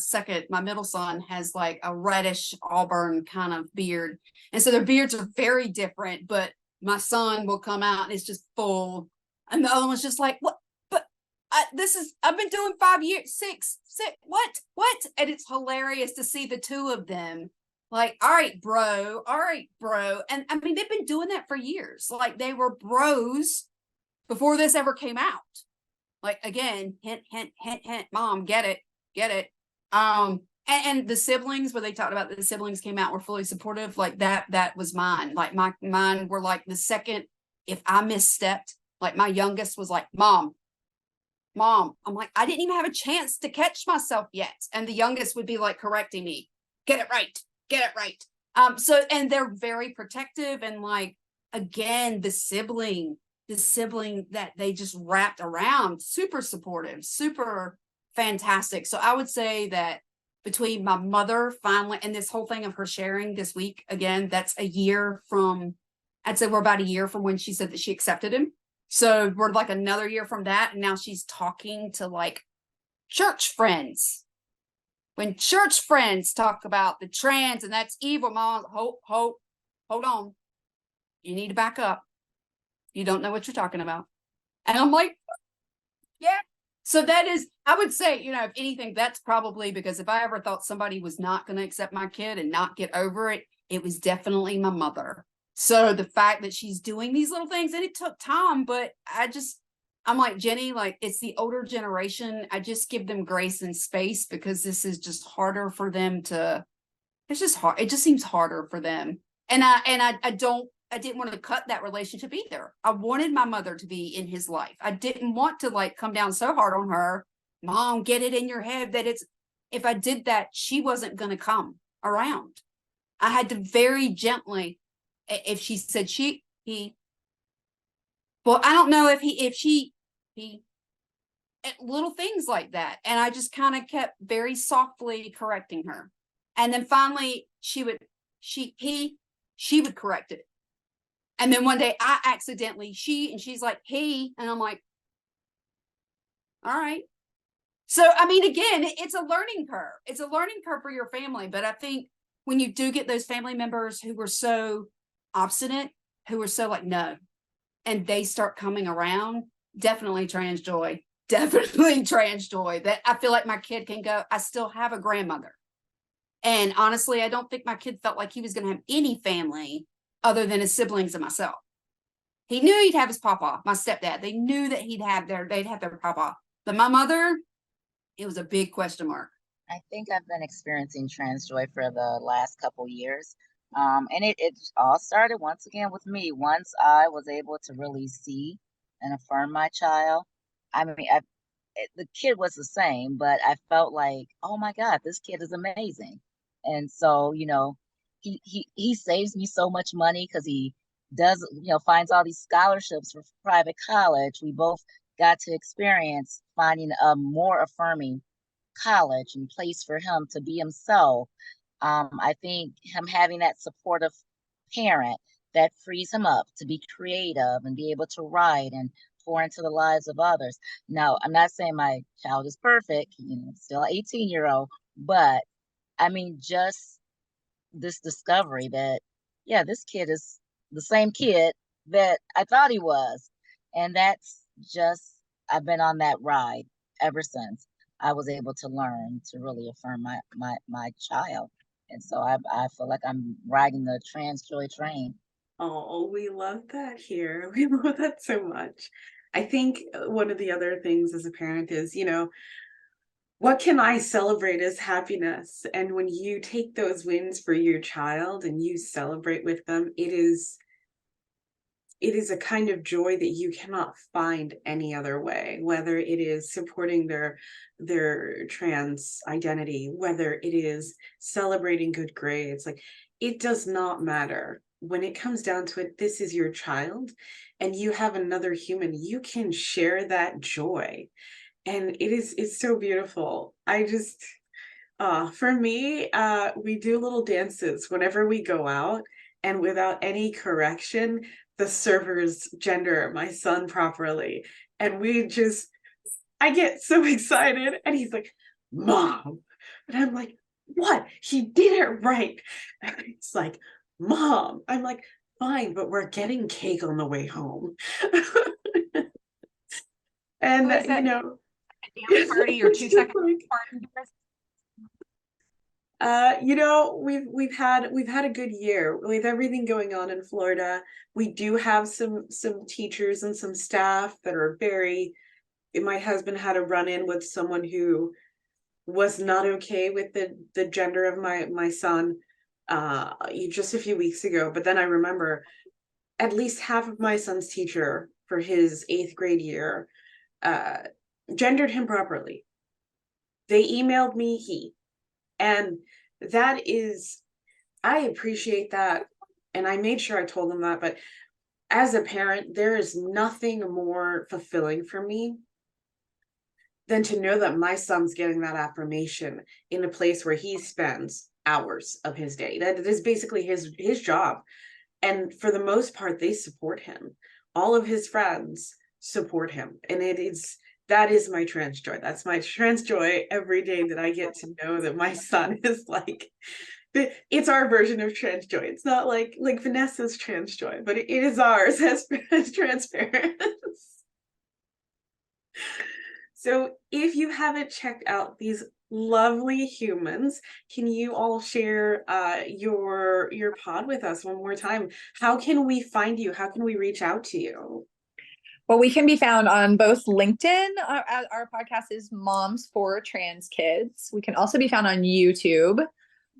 middle son has like a reddish auburn kind of beard. And so their beards are very different, but my son will come out and it's just full. And the other one's just like, what? But I've been doing 5 years, six, what? And it's hilarious to see the two of them like, all right, bro. And I mean, they've been doing that for years. Like they were bros before this ever came out. Like again, hint, mom, get it. And the siblings, where they talked about the siblings came out, were fully supportive. Like that was mine. Like mine were like the second, if I misstepped, like my youngest was like, mom. I'm like, I didn't even have a chance to catch myself yet. And the youngest would be like correcting me, get it right. And they're very protective. And like, again, the sibling that they just wrapped around, super supportive, super fantastic. So I would say that between my mother finally, and this whole thing of her sharing this week, again, that's a year from, I'd say we're about a year from when she said that she accepted him. So we're like another year from that. And now she's talking to like church friends. When church friends talk about the trans and that's evil, mom, hold on. You need to back up. You don't know what you're talking about. And I'm like, yeah. So that is, I would say, if anything, that's probably because if I ever thought somebody was not going to accept my kid and not get over it, it was definitely my mother. So the fact that she's doing these little things, and it took time, but I'm like, Jenny, like it's the older generation. I just give them grace and space because this is just harder for them it's just hard. It just seems harder for them. And I didn't want to cut that relationship either. I wanted my mother to be in his life. I didn't want to like come down so hard on her. Mom, get it in your head that if I did that, she wasn't going to come around. I had to very gently, if she said well, I don't know if he, little things like that. And I just kind of kept very softly correcting her. And then finally she would correct it. And then one day I accidentally, she's like, hey, and I'm like, all right. So, I mean, again, it's a learning curve. It's a learning curve for your family. But I think when you do get those family members who were so obstinate, who were so like, no, and they start coming around, definitely trans joy, that I feel like my kid can go, I still have a grandmother. And honestly, I don't think my kid felt like he was going to have any family other than his siblings and myself. He knew he'd have his papa, my stepdad. They knew that they'd have their papa. But my mother, it was a big question mark. I think I've been experiencing trans joy for the last couple years. And it all started once again with me. Once I was able to really see and affirm my child. I mean, the kid was the same, but I felt like, oh my God, this kid is amazing. And so, he saves me so much money because he does, finds all these scholarships for private college. We both got to experience finding a more affirming college and place for him to be himself. I think him having that supportive parent that frees him up to be creative and be able to write and pour into the lives of others. Now, I'm not saying my child is perfect, still an 18-year-old, but I mean, just this discovery that, yeah, this kid is the same kid that I thought he was. And that's just, I've been on that ride ever since I was able to learn to really affirm my child. And so I feel like I'm riding the trans joy train. Oh, we love that here. We love that so much. I think one of the other things as a parent is, what can I celebrate as happiness? And when you take those wins for your child and you celebrate with them, it is a kind of joy that you cannot find any other way, whether it is supporting their trans identity, whether it is celebrating good grades. Like, it does not matter. When it comes down to it, this is your child and you have another human, you can share that joy. And it's so beautiful. I just for me, we do little dances whenever we go out, and without any correction, the servers gender my son properly. And I get so excited, and he's like, Mom. And I'm like, what? He did it right. And it's like, Mom. I'm like, fine, but we're getting cake on the way home. And, Who is that? know, Dance party or it's 2 just second like, party? we've had a good year with everything going on in Florida. We do have some teachers and some staff that are very. My husband had a run-in with someone who was not okay with the gender of my son just a few weeks ago. But then I remember at least half of my son's teacher for his 8th grade year gendered him properly. They emailed me he. And that is, I appreciate that. And I made sure I told them that. But as a parent, there is nothing more fulfilling for me than to know that my son's getting that affirmation in a place where he spends hours of his day. That is basically his job. And for the most part, they support him. All of his friends support him. And that is my trans joy. That's my trans joy every day, that I get to know that my son is like, it's our version of trans joy. It's not like Vanessa's trans joy, but it is ours as trans parents. So if you haven't checked out these lovely humans, can you all share your pod with us one more time? How can we find you? How can we reach out to you? Well, we can be found on both LinkedIn. Our podcast is Moms for Trans Kids. We can also be found on YouTube,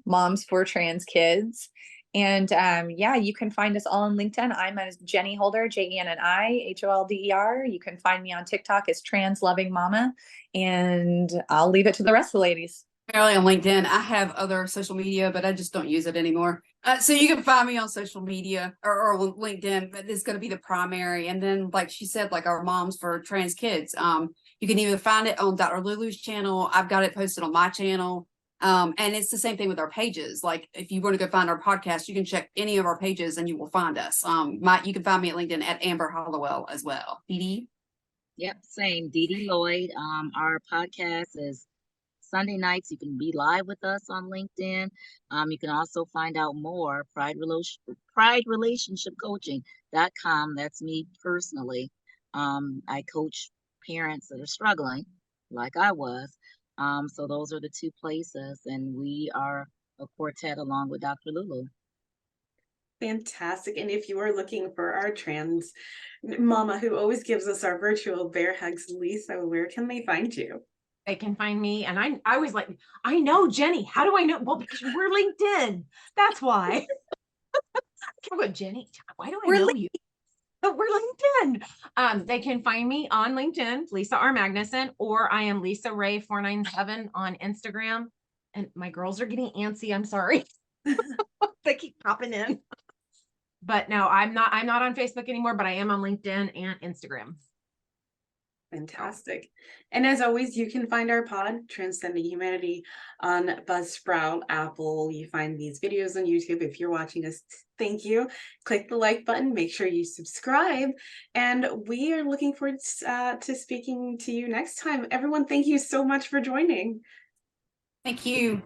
Moms for Trans Kids. And yeah, you can find us all on LinkedIn. I'm as Jenny Holder, JenniHolder. You can find me on TikTok as Trans Loving Mama. And I'll leave it to the rest of the ladies. Primarily on LinkedIn. I have other social media, but I just don't use it anymore. So you can find me on social media or on LinkedIn, but it's going to be the primary. And then, like she said, like our Moms for Trans Kids, you can either find it on Dr. Lulu's channel. I've got it posted on my channel. And it's the same thing with our pages. Like if you want to go find our podcast, you can check any of our pages and you will find us. You can find me at LinkedIn at Amber Hollowell as well. Dee. Yep, same. Dee Lloyd. Our podcast is Sunday nights. You can be live with us on LinkedIn. You can also find out more priderelationshipcoaching.com. That's me personally. I coach parents that are struggling like I was. So those are the 2 places, and we are a quartet along with Dr. Lulu. Fantastic. And if you are looking for our trans mama who always gives us our virtual bear hugs, Lisa, where can they find you? They can find me. And I was like, I know Jenny. How do I know? Well, because we're LinkedIn. That's why. I'm going, Jenny, why do I know you? But we're LinkedIn. They can find me on LinkedIn, Lisa R. Magnuson, or I am Lisa Ray 497 on Instagram. And my girls are getting antsy. I'm sorry. They keep popping in. But no, I'm not on Facebook anymore, but I am on LinkedIn and Instagram. Fantastic. And as always, you can find our pod, Transcending Humanity, on Buzzsprout, Apple. You find these videos on YouTube. If you're watching us, thank you. Click the like button. Make sure you subscribe. And we are looking forward to speaking to you next time. Everyone, thank you so much for joining. Thank you.